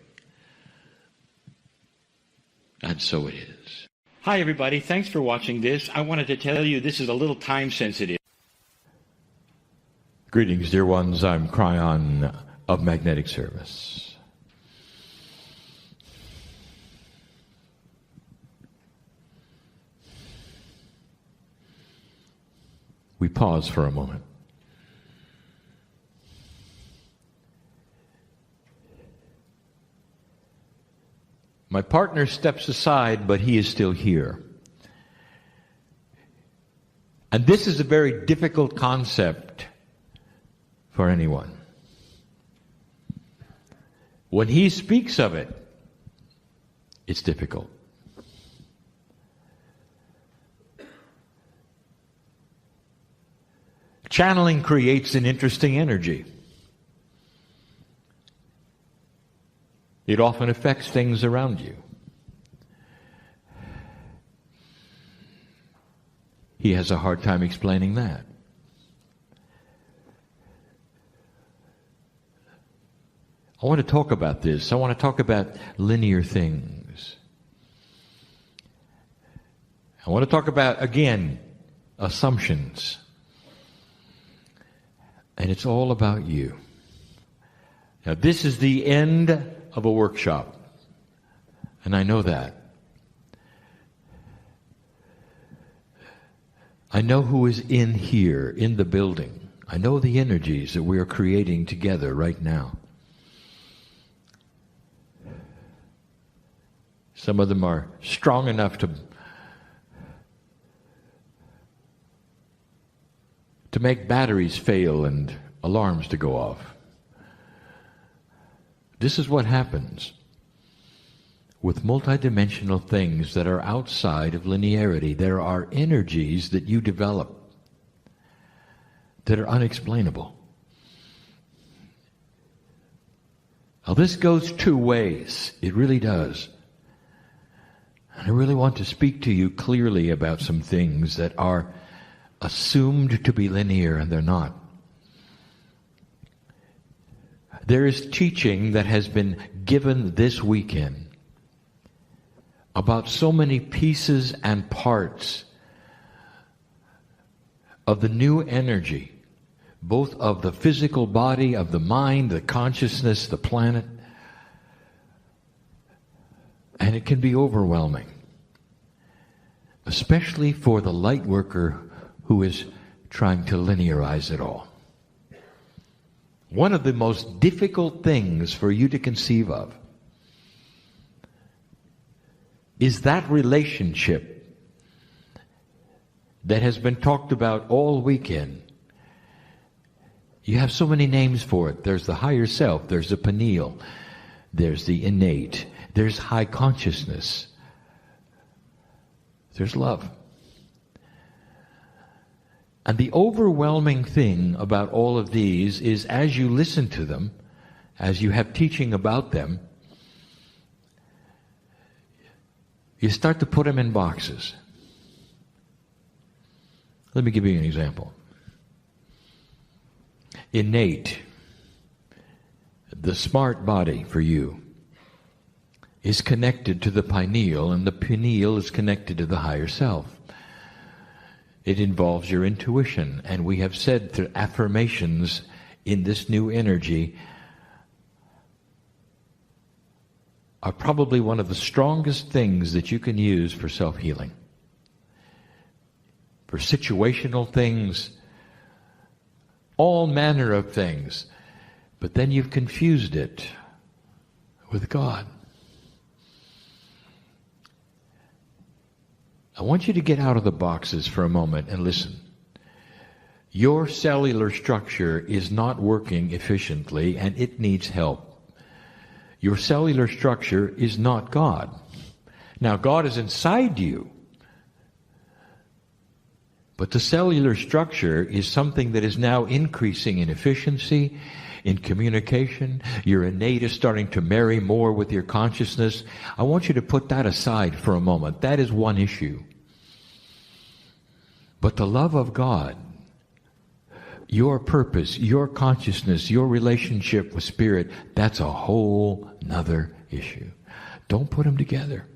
And so it is.
Hi, everybody. Thanks for watching this. I wanted to tell you this is a little time sensitive.
Greetings, dear ones. I'm Kryon of Magnetic Service. We pause for a moment. My partner steps aside, but he is still here. And this is a very difficult concept for anyone. When he speaks of it, it's difficult. Channeling creates an interesting energy. It often affects things around you. He has a hard time explaining that. I want to talk about this. I want to talk about linear things. I want to talk about, again, assumptions. And it's all about you. Now, this is the end of a workshop. And I know that. I know who is in here, in the building. I know the energies that we are creating together right now. Some of them are strong enough to make batteries fail and alarms to go off. This is what happens with multidimensional things that are outside of linearity. There are energies that you develop that are unexplainable. Now, this goes two ways. It really does. And I really want to speak to you clearly about some things that are assumed to be linear and they're not. There is teaching that has been given this weekend about so many pieces and parts of the new energy, both of the physical body, of the mind, the consciousness, the planet. And it can be overwhelming, especially for the light worker who is trying to linearize it all. One of the most difficult things for you to conceive of is that relationship that has been talked about all weekend. You have so many names for it. There's the higher self, there's the pineal, there's the innate, there's high consciousness, there's love. And the overwhelming thing about all of these is, as you listen to them, as you have teaching about them, you start to put them in boxes. Let me give you an example. Innate, the smart body for you, is connected to the pineal, and the pineal is connected to the higher self. It involves your intuition, and we have said through affirmations in this new energy are probably one of the strongest things that you can use for self-healing. For situational things, all manner of things. But then you've confused it with God. I want you to get out of the boxes for a moment and listen. Your cellular structure is not working efficiently and it needs help. Your cellular structure is not God. Now, God is inside you, but the cellular structure is something that is now increasing in efficiency, in communication. Your innate is starting to marry more with your consciousness. I want you to put that aside for a moment. That is one issue. But the love of God, your purpose, your consciousness, your relationship with Spirit, that's a whole nother issue. Don't put them together.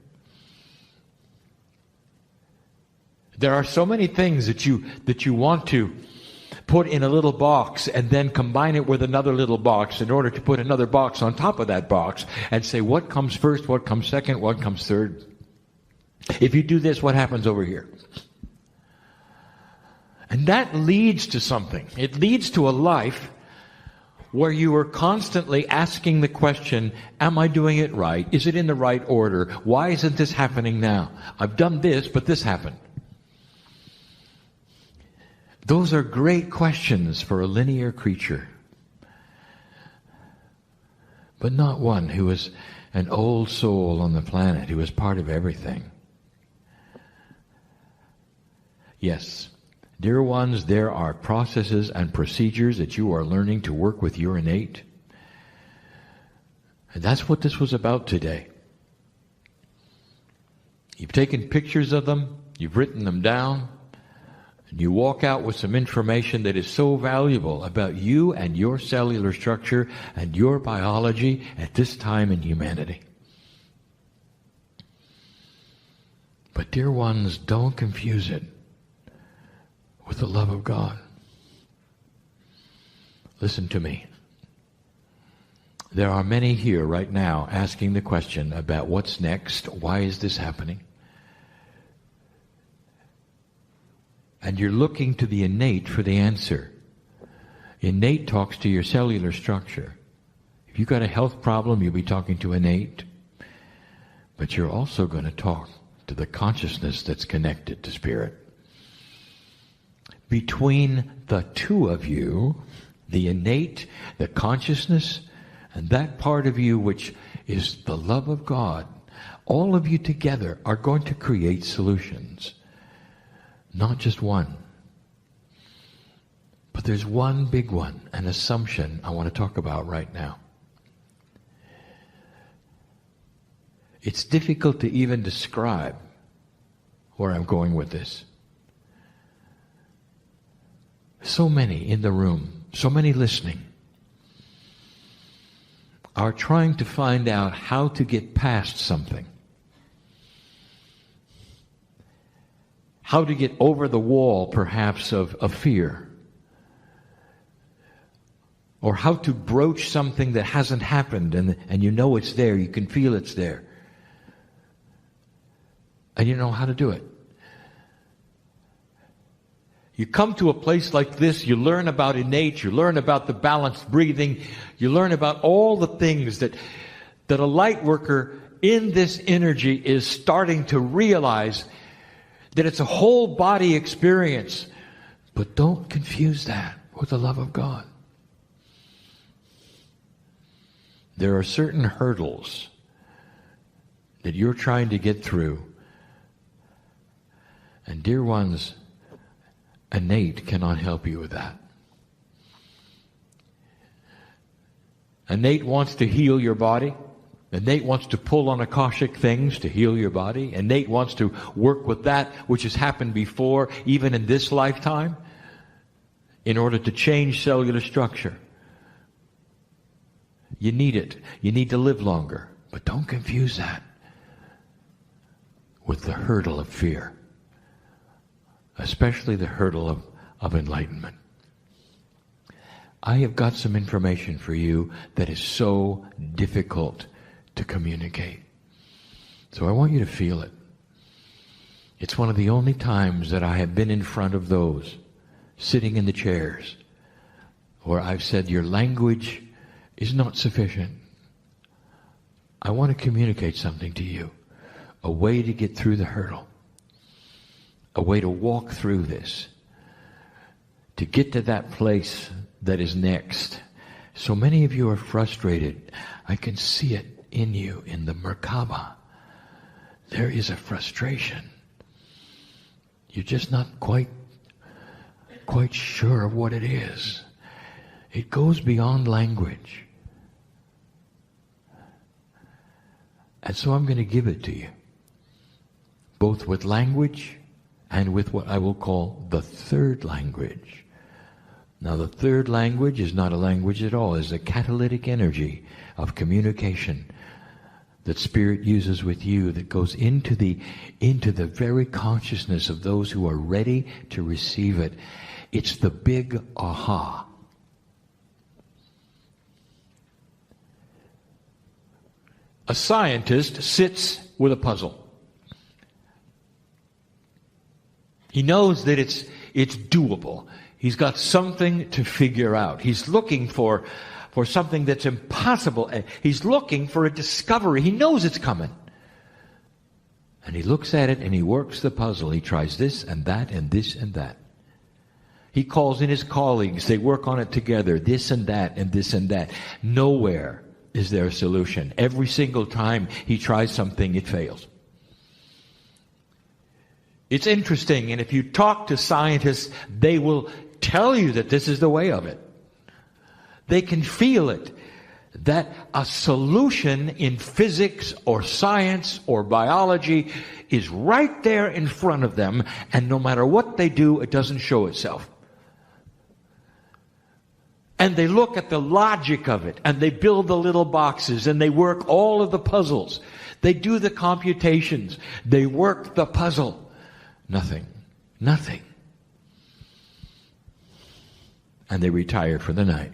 There are so many things that you want to put in a little box and then combine it with another little box in order to put another box on top of that box and say what comes first, what comes second, what comes third. If you do this, what happens over here? And that leads to something. It leads to a life where you are constantly asking the question, am I doing it right? Is it in the right order? Why isn't this happening now? I've done this, but this happened. Those are great questions for a linear creature, but not one who is an old soul on the planet, who is part of everything. Yes, dear ones, there are processes and procedures that you are learning to work with your innate. And that's what this was about today. You've taken pictures of them, you've written them down, and you walk out with some information that is so valuable about you and your cellular structure and your biology at this time in humanity. But dear ones, don't confuse it with the love of God. Listen to me. There are many here right now asking the question about what's next, why is this happening? And you're looking to the innate for the answer. Innate talks to your cellular structure. If you've got a health problem, you'll be talking to innate. But you're also going to talk to the consciousness that's connected to spirit. Between the two of you, the innate, the consciousness, and that part of you which is the love of God, all of you together are going to create solutions. Not just one. But there's one big one, an assumption I want to talk about right now. It's difficult to even describe where I'm going with this. So many in the room, so many listening, are trying to find out how to get past something. How to get over the wall, perhaps, of fear. Or how to broach something that hasn't happened and you know it's there, you can feel it's there. And you know how to do it. You come to a place like this, you learn about innate, you learn about the balanced breathing, you learn about all the things that a light worker in this energy is starting to realize that it's a whole body experience. But don't confuse that with the love of God. There are certain hurdles that you're trying to get through. And dear ones, innate cannot help you with that. Innate wants to heal your body. Innate wants to pull on Akashic things to heal your body. Innate wants to work with that which has happened before, even in this lifetime, in order to change cellular structure. You need it. You need to live longer. But don't confuse that with the hurdle of fear. Especially the hurdle of enlightenment. I have got some information for you that is so difficult to communicate. So I want you to feel it. It's one of the only times that I have been in front of those sitting in the chairs where I've said, your language is not sufficient. I want to communicate something to you. A way to get through the hurdle. A way to walk through this. To get to that place that is next. So many of you are frustrated. I can see it in you, in the Merkaba. There is a frustration. You're just not quite sure of what it is. It goes beyond language. And so I'm going to give it to you. Both with language and with what I will call the third language. Now the third language is not a language at all. It's a catalytic energy of communication that Spirit uses with you that goes into the very consciousness of those who are ready to receive it. It's the big aha. A scientist sits with a puzzle. He knows that it's doable. He's got something to figure out. He's looking for something that's impossible. He's looking for a discovery. He knows it's coming. And he looks at it and he works the puzzle. He tries this and that and this and that. He calls in his colleagues. They work on it together. This and that and this and that. Nowhere is there a solution. Every single time he tries something, it fails. It's interesting, and if you talk to scientists, they will tell you that this is the way of it. They can feel it.
that a solution in physics or science or biology is right there in front of them, and no matter what they do, it doesn't show itself. And they look at the logic of it, and they build the little boxes, and they work all of the puzzles. They do the computations. They work the puzzle. Nothing. Nothing. And they retire for the night.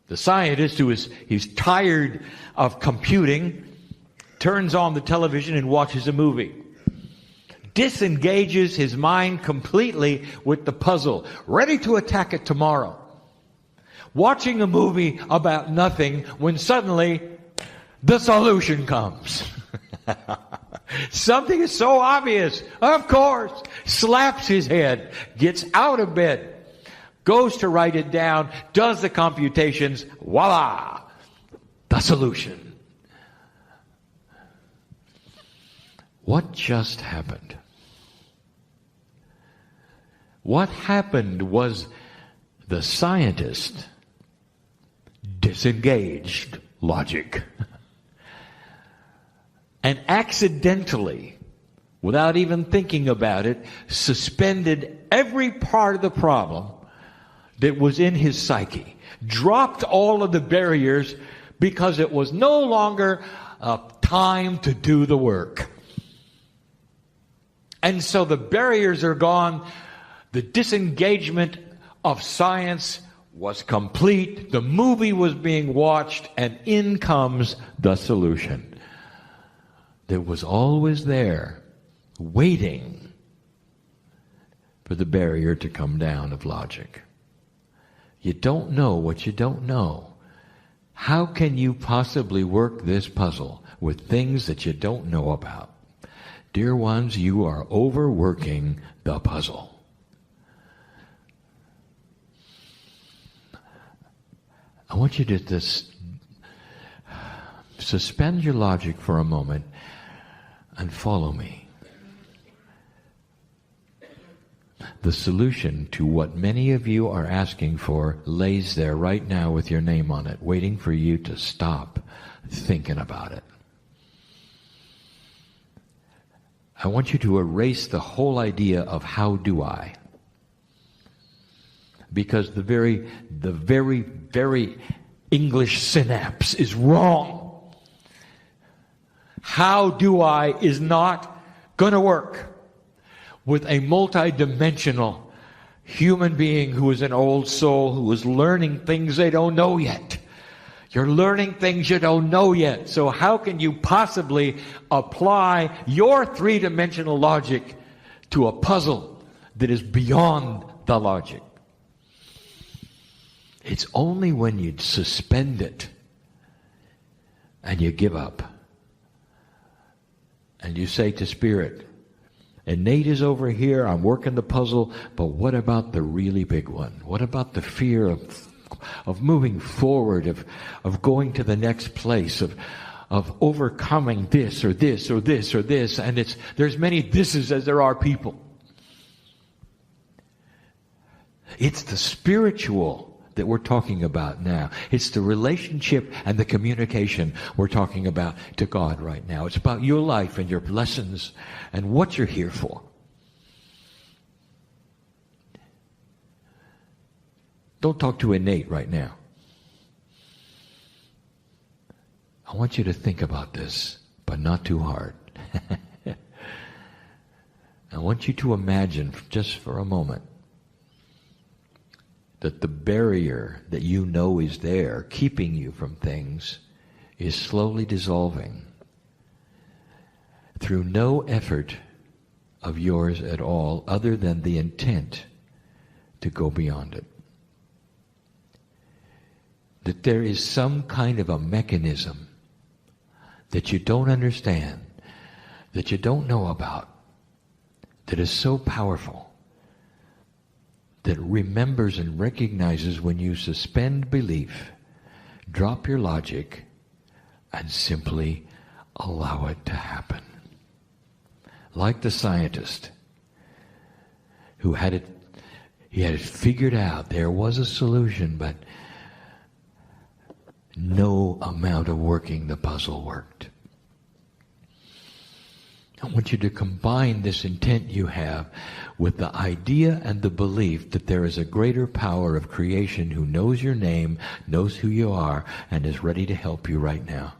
The scientist he's tired of computing, turns on the television and watches a movie. Disengages his mind completely with the puzzle, ready to attack it tomorrow. Watching a movie about nothing when suddenly the solution comes. Something is so obvious, of course. Slaps his head, gets out of bed, goes to write it down, does the computations, voila, the solution. What just happened? What happened was the scientist disengaged logic and accidentally, without even thinking about it, suspended every part of the problem that was in his psyche, dropped all of the barriers because it was no longer time to do the work. And so the barriers are gone. The disengagement of science was complete. The movie was being watched, and in comes the solution that was always there, waiting for the barrier to come down of logic. You don't know what you don't know. How can you possibly work this puzzle with things that you don't know about? Dear ones, you are overworking the puzzle. I want you to just suspend your logic for a moment and follow me. The solution to what many of you are asking for lays there right now with your name on it, waiting for you to stop thinking about it. I want you to erase the whole idea of how do I. Because the very English synapse is wrong. How do I is not going to work with a multidimensional human being who is an old soul who is learning things they don't know yet. You're learning things you don't know yet. So how can you possibly apply your three-dimensional logic to a puzzle that is beyond the logic? It's only when you suspend it and you give up and you say to Spirit, and Nate is over here, I'm working the puzzle, but what about the really big one? What about the fear of moving forward, of going to the next place, of overcoming this or this or this or this? And there's many thises as there are people. It's the spiritual that we're talking about now. It's the relationship and the communication we're talking about to God right now. It's about your life and your lessons and what you're here for. Don't talk to Nate right now. I want you to think about this, but not too hard. I want you to imagine just for a moment that the barrier that you know is there, keeping you from things, is slowly dissolving through no effort of yours at all, other than the intent to go beyond it. That there is some kind of a mechanism that you don't understand, that you don't know about, that is so powerful, that remembers and recognizes when you suspend belief, drop your logic, and simply allow it to happen. Like the scientist who had it,
He had it figured out. There was a solution, but no amount of working the puzzle worked. I want you to combine this intent you have with the idea and the belief that there is a greater power of creation who knows your name, knows who you are, and is ready to help you right now.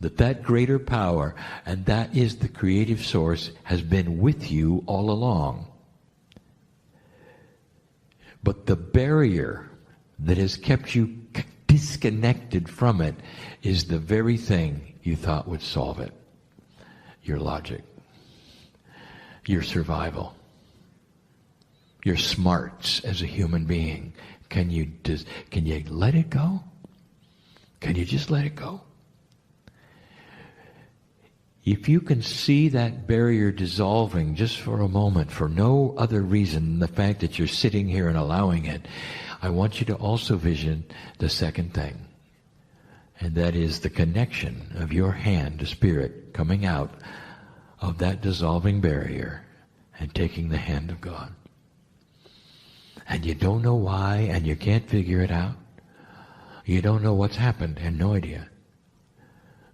That greater power, and that is the creative source, has been with you all along. But the barrier that has kept you disconnected from it is the very thing you thought would solve it. Your logic, your survival, your smarts as a human being. Can you let it go? Can you just let it go? If you can see that barrier dissolving just for a moment, for no other reason than the fact that you're sitting here and allowing it, I want you to also vision the second thing. And that is the connection of your hand to Spirit coming out of that dissolving barrier and taking the hand of God. And you don't know why, and you can't figure it out. You don't know what's happened, and no idea.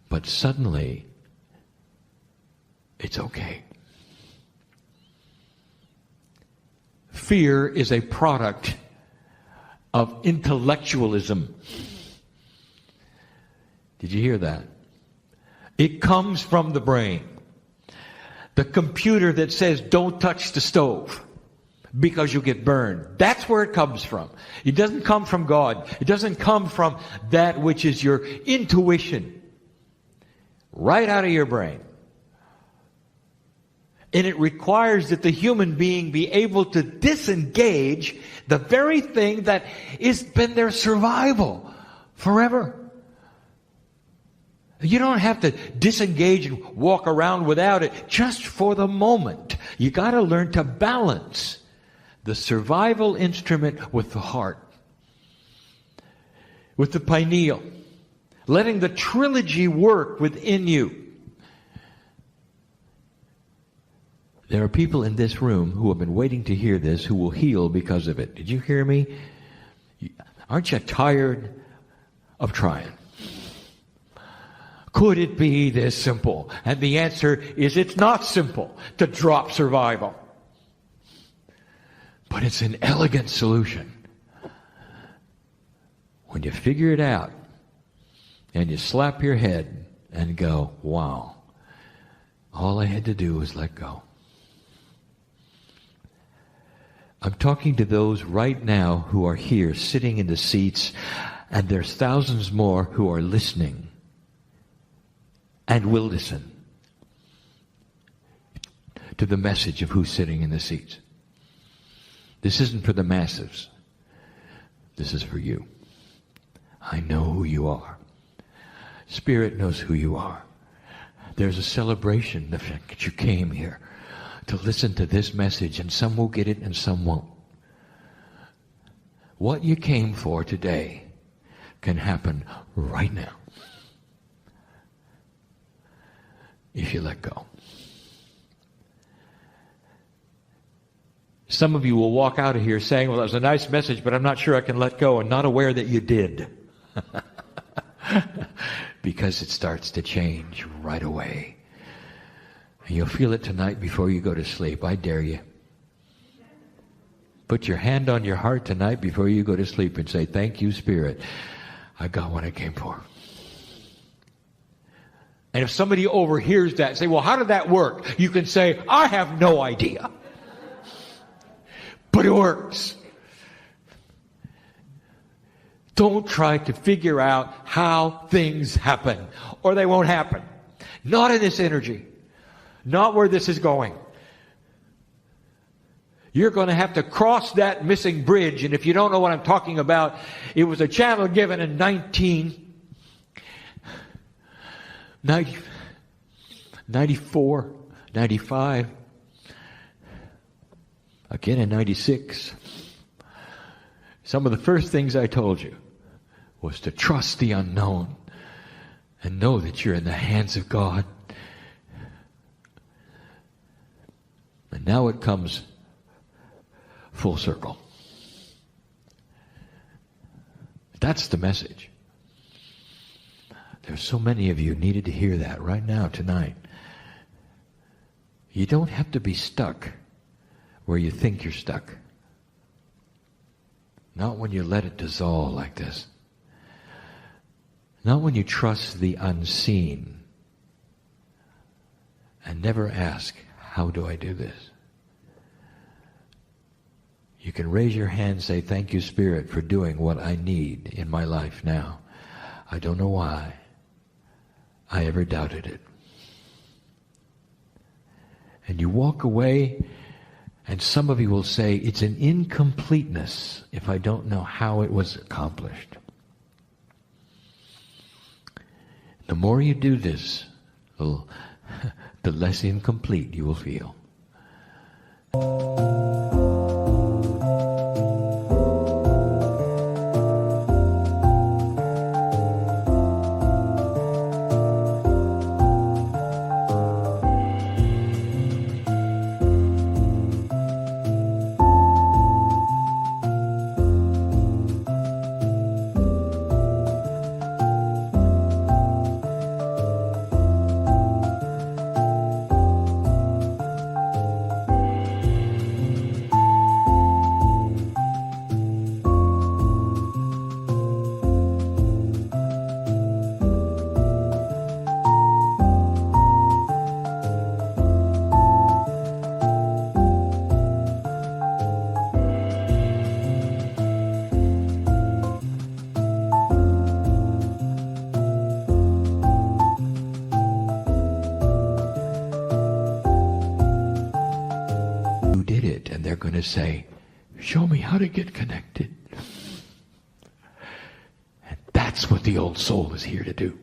But suddenly, it's okay.
Fear is a product of intellectualism.
Did you hear that?
It comes from the brain. The computer that says don't touch the stove because you'll get burned. That's where it comes from. It doesn't come from God. It doesn't come from that which is your intuition. Right out of your brain. And it requires that the human being be able to disengage the very thing that has been their survival forever. You don't have to disengage and walk around without it just for the moment. You got to learn to balance the survival instrument with the heart, with the pineal, letting the trilogy work within you.
There are people in this room who have been waiting to hear this who will heal because of it. Did you hear me? Aren't you tired of trying? Could it be this simple?
And the answer is it's not simple to drop survival.
But it's an elegant solution. When you figure it out and you slap your head and go, wow, all I had to do was let go. I'm talking to those right now who are here sitting in the seats, and there's thousands more who are listening and will listen to the message of who's sitting in the seats. This isn't for the masses. This is for you. I know who you are. Spirit knows who you are. There's a celebration, the fact that you came here to listen to this message, and some will get it and some won't. What you came for today can happen right now if you let go.
Some of you will walk out of here saying, well, that was a nice message, but I'm not sure I can let go, and not aware that you did.
Because it starts to change right away. And you'll feel it tonight before you go to sleep. I dare you. Put your hand on your heart tonight before you go to sleep and say, thank you, Spirit. I got what I came for.
And if somebody overhears that and say, well, how did that work? You can say, I have no idea. But it works. Don't try to figure out how things happen, or they won't happen. Not in this energy. Not where this is going. You're going to have to cross that missing bridge, and if you don't know what I'm talking about, it was a channel given in 1994, 95, again in 96. Some of the first things I told you was to trust the unknown and know that you're in the hands of God. And now it comes
full circle. That's the message. There's so many of you needed to hear that right now, tonight. You don't have to be stuck where you think you're stuck. Not when you let it dissolve like this. Not when you trust the unseen and never ask, how do I do this? You can raise your hand and say, thank you, Spirit, for doing what I need in my life now. I don't know why I ever doubted it. And you walk away, and some of you will say, it's an incompleteness if I don't know how it was accomplished. The more you do this, the less incomplete you will feel. They're going to say, show me how to get connected. And that's what the old soul is here to do.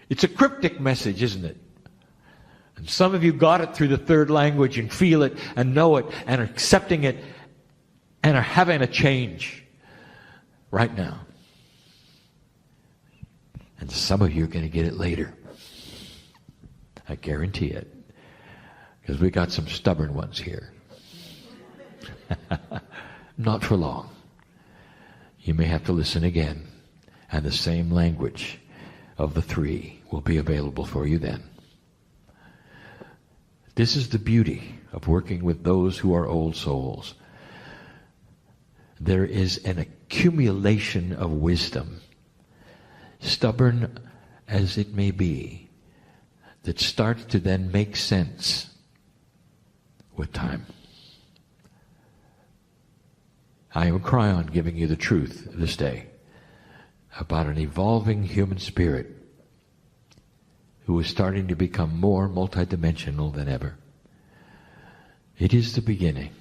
It's a cryptic message, isn't it? And some of you got it through the third language and feel it and know it and are accepting it and are having a change right now. And some of you are going to get it later. I guarantee it. Because we got some stubborn ones here. Not for long. You may have to listen again. And the same language of the three will be available for you then. This is the beauty of working with those who are old souls. There is an accumulation of wisdom, stubborn as it may be, that starts to then make sense with time. I am Kryon giving you the truth this day about an evolving human spirit who is starting to become more multidimensional than ever. It is the beginning.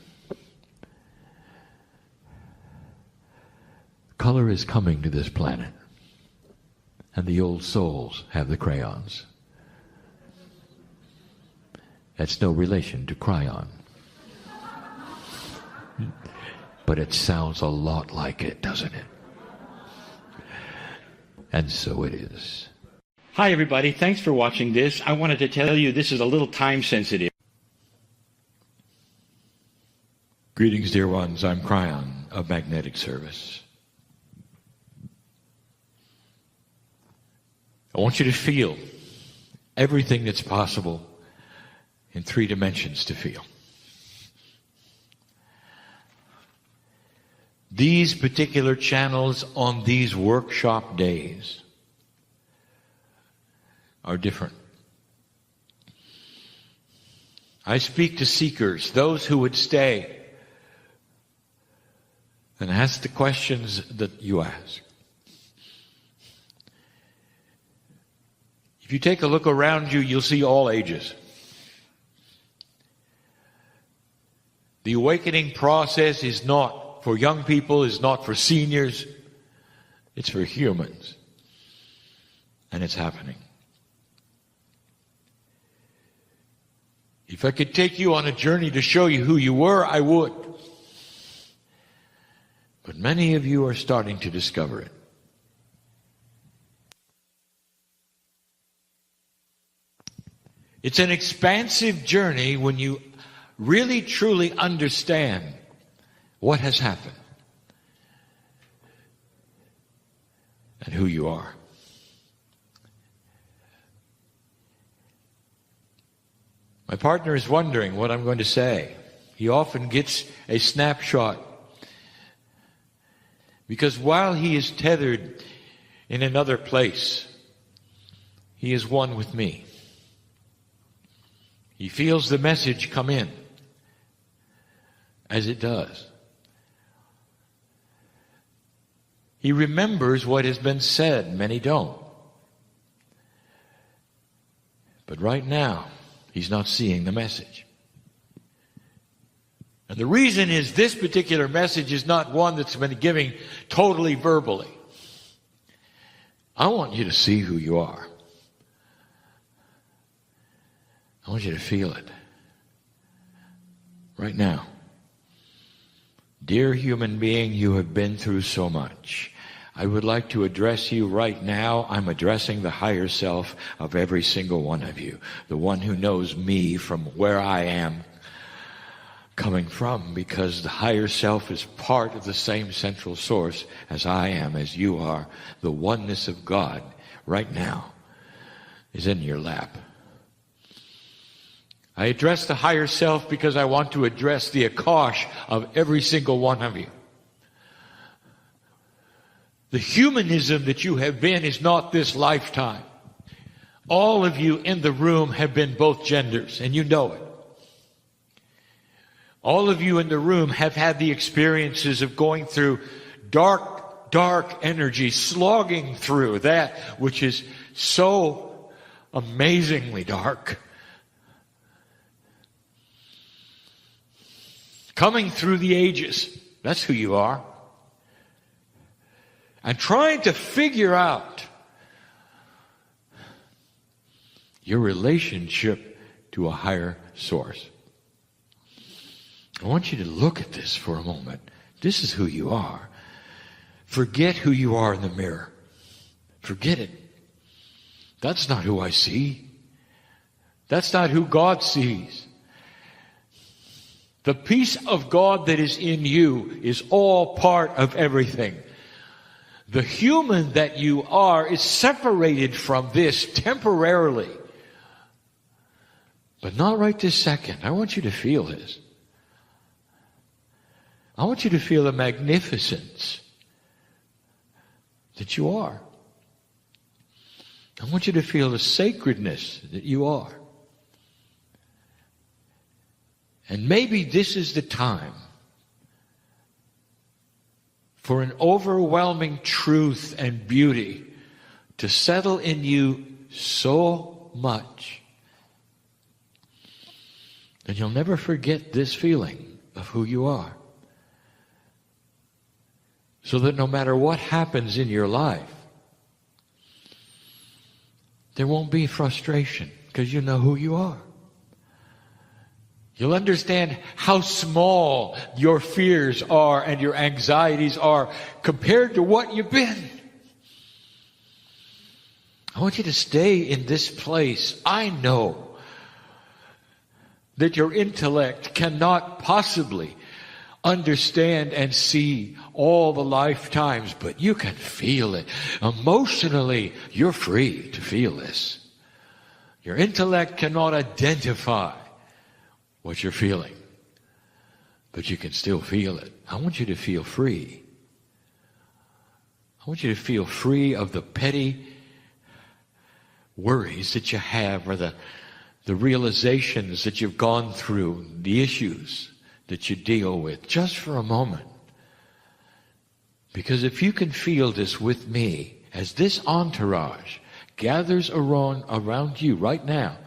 Color is coming to this planet, and the old souls have the crayons. That's no relation to Kryon. But it sounds a lot like it, doesn't it? And so it is.
Hi, everybody. Thanks for watching this. I wanted to tell you this is a little time sensitive.
Greetings, dear ones. I'm Kryon of Magnetic Service. I want you to feel everything that's possible in 3 dimensions to feel. These particular channels on these workshop days are different. I speak to seekers, those who would stay and ask the questions that you ask. If you take a look around you, you'll see all ages. The awakening process is not for young people, is not for seniors. It's for humans. And it's happening. If I could take you on a journey to show you who you were, I would. But many of you are starting to discover it. It's an expansive journey when you really truly understand what has happened and who you are. My partner is wondering what I'm going to say. He often gets a snapshot because while he is tethered in another place, he is one with me. He feels the message come in as it does. He remembers what has been said. Many don't. But right now, he's not seeing the message. And the reason is this particular message is not one that's been given totally verbally. I want you to see who you are. I want you to feel it right now. Dear human being, you have been through so much. I would like to address you right now. I'm addressing the higher self of every single one of you, the one who knows me from where I am coming from, because the higher self is part of the same central source as I am, as you are. The oneness of God right now is in your lap. I address the higher self because I want to address the Akash of every single one of you. The humanism that you have been is not this lifetime. All of you in the room have been both genders, and you know it. All of you in the room have had the experiences of going through dark energy, slogging through that which is so amazingly dark. Coming through the ages, that's who you are. And trying to figure out your relationship to a higher source. I want you to look at this for a moment. This is who you are. Forget who you are in the mirror. Forget it. That's not who I see. That's not who God sees. The peace of God that is in you is all part of everything. The human that you are is separated from this temporarily. But not right this second. I want you to feel this. I want you to feel the magnificence that you are. I want you to feel the sacredness that you are. And maybe this is the time for an overwhelming truth and beauty to settle in you so much that you'll never forget this feeling of who you are. So that no matter what happens in your life, there won't be frustration because you know who you are. You'll understand how small your fears are and your anxieties are compared to what you've been. I want you to stay in this place. I know that your intellect cannot possibly understand and see all the lifetimes, but you can feel it. Emotionally, you're free to feel this. Your intellect cannot identify what you're feeling, but you can still feel it. I want you to feel free. I want you to feel free of the petty worries that you have, or the realizations that you've gone through, the issues that you deal with, just for a moment. Because if you can feel this with me, as this entourage gathers around you right now,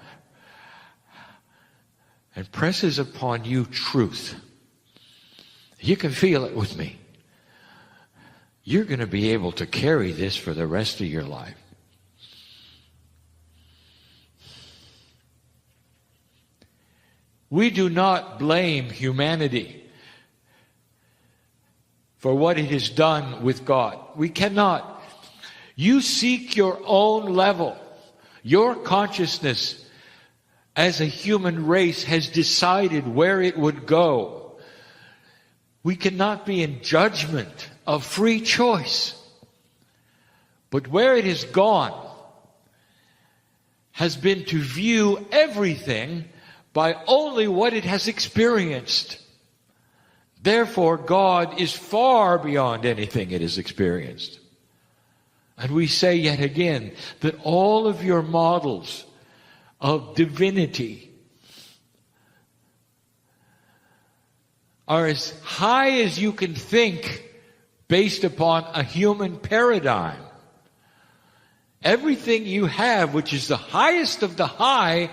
and presses upon you truth, you can feel it with me. You're going to be able to carry this for the rest of your life. We do not blame humanity for what it has done with God. We cannot. You seek your own level, your consciousness,
as a human race, has decided where it would go. We cannot be in judgment of free choice. But where it has gone has been to view everything by only what it has experienced. Therefore, God is far beyond anything it has experienced. And we say yet again that all of your models of divinity are as high as you can think based upon a human paradigm. Everything you have, which is the highest of the high,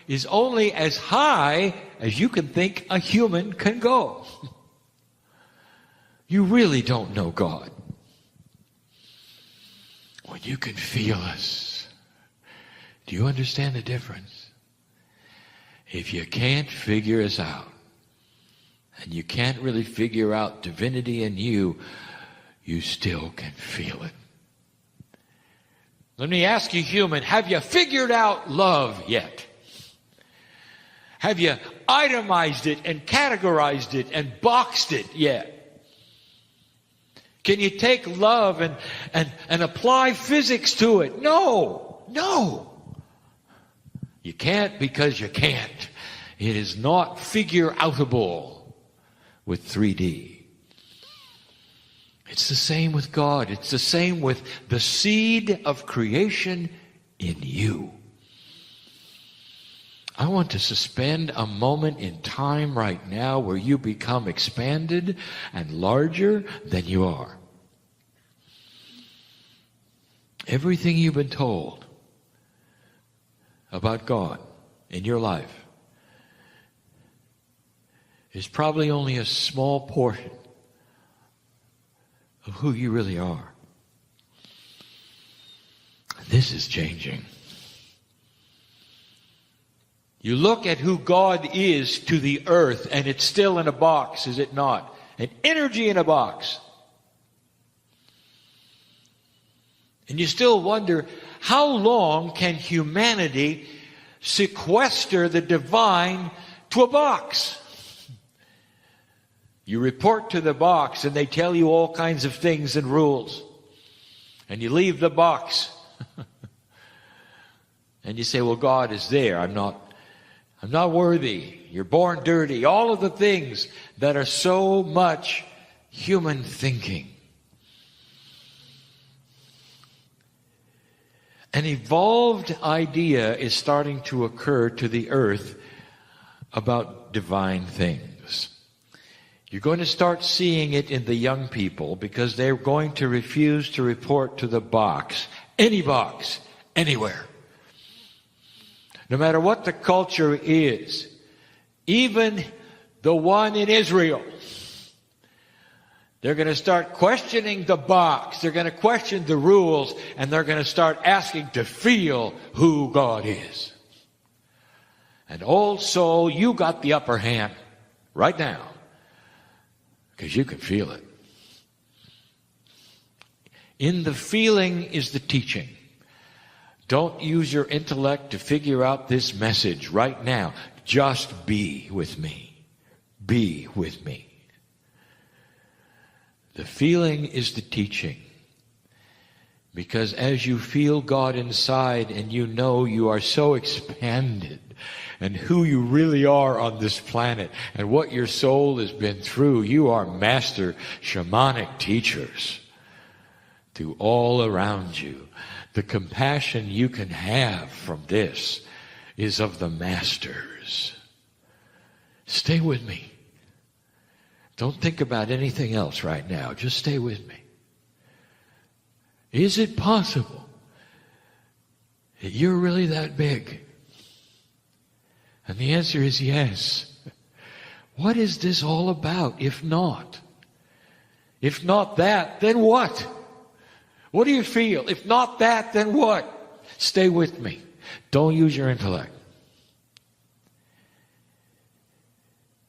is only as high as you can think a human can go. You really don't know God when you can feel us. Do you understand the difference? If you can't figure us out, and you can't really figure out divinity in you, you still can feel it. Let me ask you, human, have you figured out love yet? Have you itemized it and categorized it and boxed it yet? Can you take love and apply physics to it? No. You can't because you can't. It is not figure-outable with 3D. It's the same with God. It's the same with the seed of creation in you. I want to suspend a moment in time right now where you become expanded and larger than you are. Everything you've been told about God in your life is probably only a small portion of who you really are. This is changing. You look at who God is to the earth, and it's still in a box, is it not? An energy in a box. And you still wonder, how long can humanity sequester the divine to a box? You report to the box, and they tell you all kinds of things and rules. And you leave the box. And you say, well, God is there. I'm not worthy. You're born dirty. All of the things that are so much human thinking. An evolved idea is starting to occur to the earth about divine things. You're going to start seeing it in the young people because they're going to refuse to report to the box, anywhere. No matter what the culture is, even the one in Israel, they're going to start questioning the box. They're going to question the rules, and they're going to start asking to feel who God is. And old soul, you got the upper hand right now because you can feel it. In the feeling is the teaching. Don't use your intellect to figure out this message right now. Just be with me. Be with me. The feeling is the teaching. Because as you feel God inside and you know you are so expanded and who you really are on this planet and what your soul has been through, you are master shamanic teachers to all around you. The compassion you can have from this is of the masters. Stay with me. Don't think about anything else right now. Just stay with me. Is it possible that you're really that big? And the answer is yes. What is this all about if not? If not that, then what? What do you feel? If not that, then what? Stay with me. Don't use your intellect.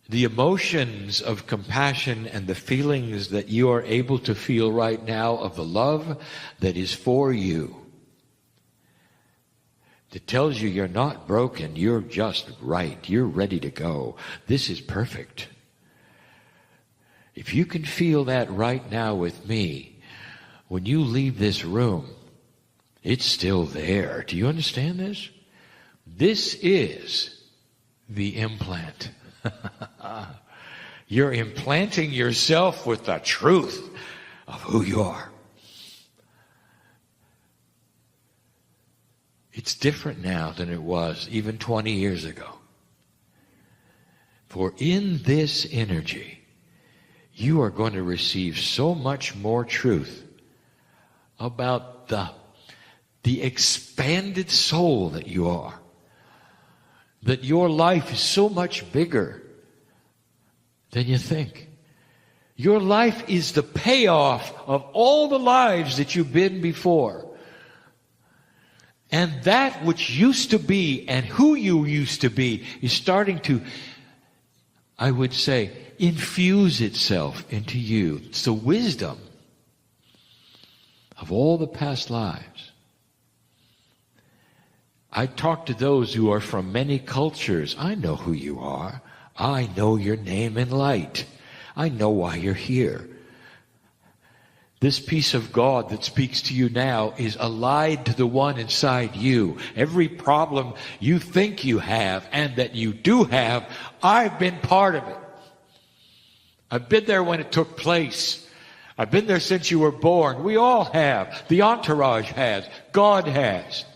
The emotions of compassion and the feelings that you are able to feel right now of the love that is for you
that tells you you're not broken, you're just right, you're ready to go. This is perfect. If you can feel that right now with me, when you leave this room, it's still there. Do you understand this? This is the implant. You're implanting yourself with the truth of who you are. It's different now than it was even 20 years ago. For in this energy, you are going to receive so much more truth about the expanded soul that you are. That your life is so much bigger than you think. Your life is the payoff of all the lives that you've been before. And that which used to be and who you used to be is starting to, I would say, infuse itself into you. It's the wisdom of all the past lives. I talk to those who are from many cultures. I know who you are. I know your name in light. I know why you're here. This peace of God that speaks to you now is allied to the one inside you. Every problem you think you have and that you do have, I've been part of it. I've been there when it took place. I've been there since you were born. We all have. The entourage has. God has.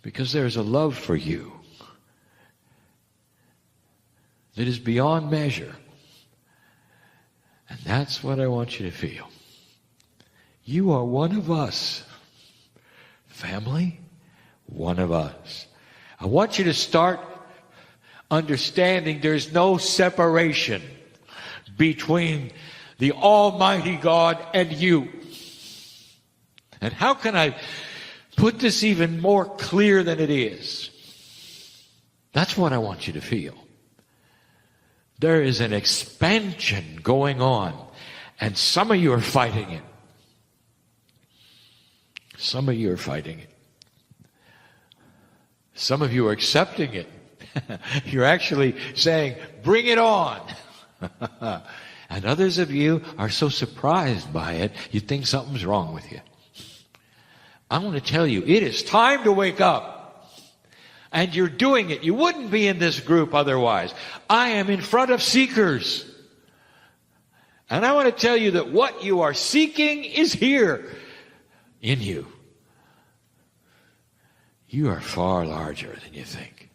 Because there's a love for you that is beyond measure. And that's what I want you to feel. You are one of us. Family, one of us. I want you to start understanding there's no separation between the Almighty God and you. And how can I put this even more clear than it is? That's what I want you to feel. There is an expansion going on, and some of you are fighting it. Some of you are fighting it. Some of you are accepting it. You're actually saying, bring it on. And others of you are so surprised by it, you think something's wrong with you. I want to tell you, it is time to wake up. And you're doing it. You wouldn't be in this group otherwise. I am in front of seekers. And I want to tell you that what you are seeking is here in you. You are far larger than you think.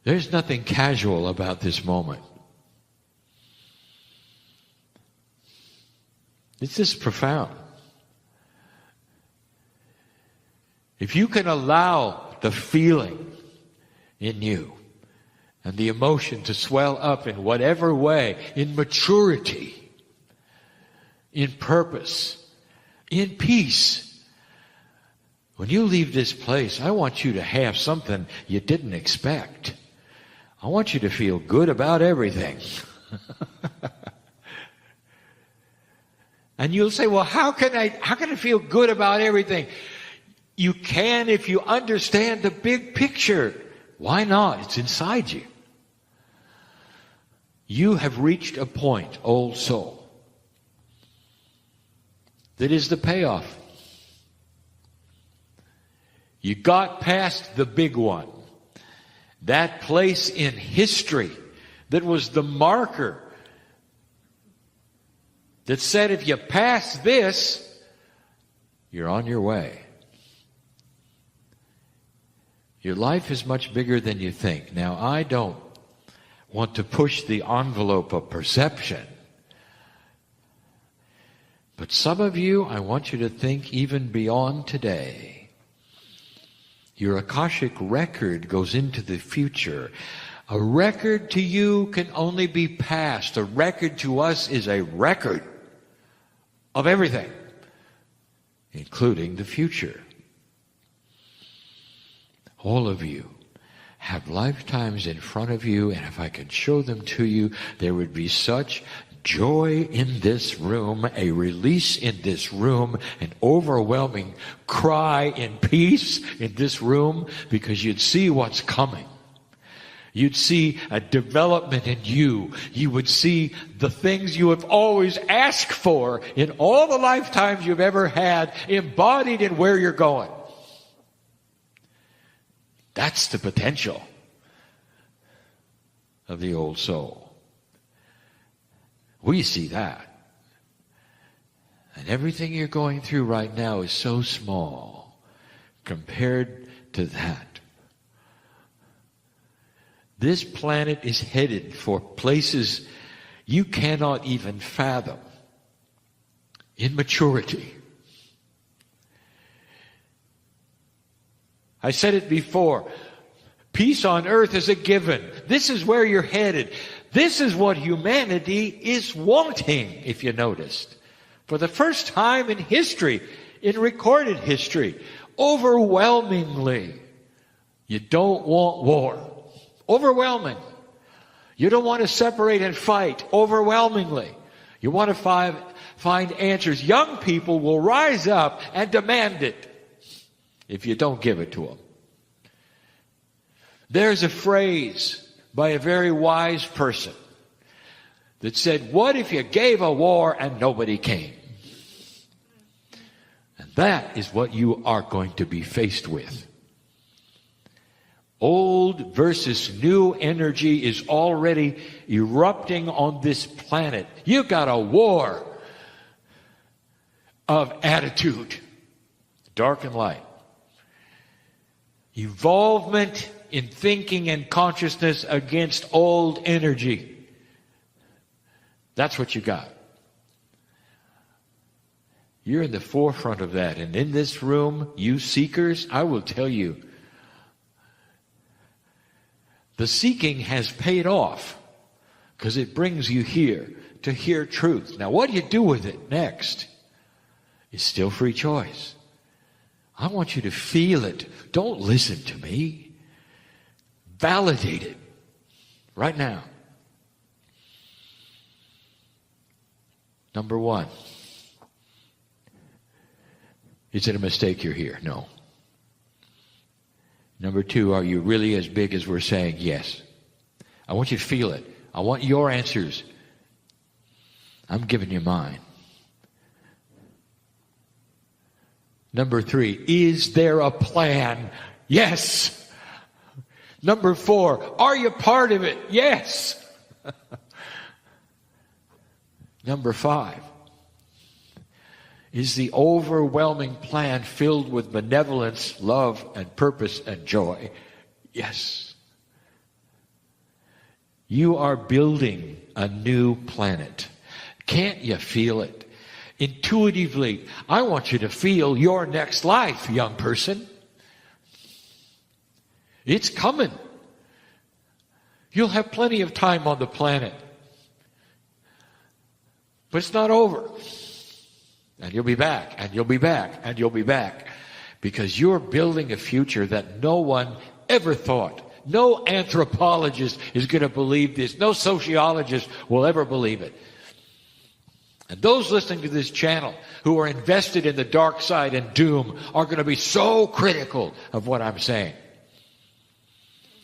There's nothing casual about this moment. It's just profound. If you can allow the feeling in you and the emotion to swell up in whatever way, in maturity, in purpose, in peace, when you leave this place, I want you to have something you didn't expect. I want you to feel good about everything. And you'll say, well, how can I feel good about everything? You can if you understand the big picture. Why not? It's inside you. You have reached a point, old soul, that is the payoff. You got past the big one. That place in history that was the marker that said if you pass this, you're on your way. Your life is much bigger than you think. Now, I don't want to push the envelope of perception. But some of you, I want you to think even beyond today. Your Akashic record goes into the future. A record to you can only be past. A record to us is a record of everything, including the future. All of you have lifetimes in front of you, and if I could show them to you, there would be such
joy in this room, a release in this room, an overwhelming cry in peace in this room, because you'd see what's coming. You'd see a development in you. You would see the things you have always asked for in all the lifetimes you've ever had embodied in where you're going. That's the potential of the old soul. We see that. And everything you're going through right now is so small compared to that. This planet is headed for places you cannot even fathom in maturity. I said it before. Peace on earth is a given. This is where you're headed. This is what humanity is wanting, if you noticed. For the first time in history, in recorded history, overwhelmingly, you don't want war. Overwhelming. You don't want to separate and fight. Overwhelmingly. You want to find answers. Young people will rise up and demand it if you don't give it to them. There's a phrase by a very wise person that said, what if you gave a war and nobody came? And that is what you are going to be faced with. Old versus new energy is already erupting on this planet. You've got a war of attitude, dark and light. Evolvement in thinking and consciousness against old energy. That's what you got. You're in the forefront of that. And in this room, you seekers, I will tell you, the seeking has paid off because it brings you here to hear truth. Now, what do you do with it next? It's still free choice. I want you to feel it. Don't listen to me. Validate it right now. Number one, is it a mistake you're here? No. Number two, are you really as big as we're saying? Yes. I want you to feel it. I want your answers. I'm giving you mine. Number three, is there a plan? Yes. Number four, are you part of it? Yes. Number five, is the overwhelming plan filled with benevolence, love, and purpose and joy? Yes. You are building a new planet. Can't you feel it? Intuitively, I want you to feel your next life, young person. It's coming. You'll have plenty of time on the planet. But it's not over. And you'll be back, and you'll be back, and you'll be back. Because you're building a future that no one ever thought. No anthropologist is going to believe this. No sociologist will ever believe it. And those listening to this channel who are invested in the dark side and doom are going to be so critical of what I'm saying.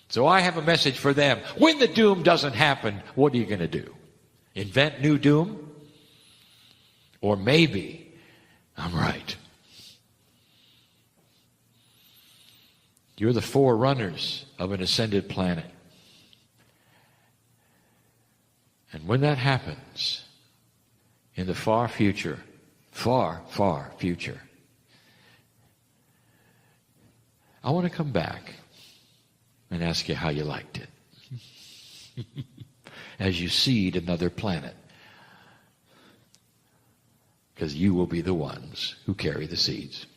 So I have a message for them. When the doom doesn't happen, what are you going to do? Invent new doom? Or maybe I'm right. You're the forerunners of an ascended planet. And when that happens, in the far future, far, far future, I want to come back and ask you how you liked it. As you seed another planet. Because you will be the ones who carry the seeds.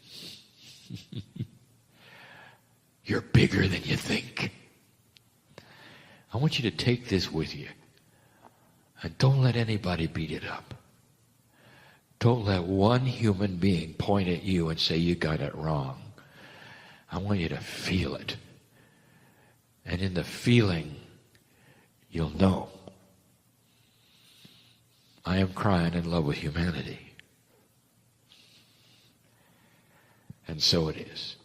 You're bigger than you think. I want you to take this with you. And don't let anybody beat it up. Don't let one human being point at you and say you got it wrong. I want you to feel it. And in the feeling, you'll know. I am Kryon in love with humanity. And so it is.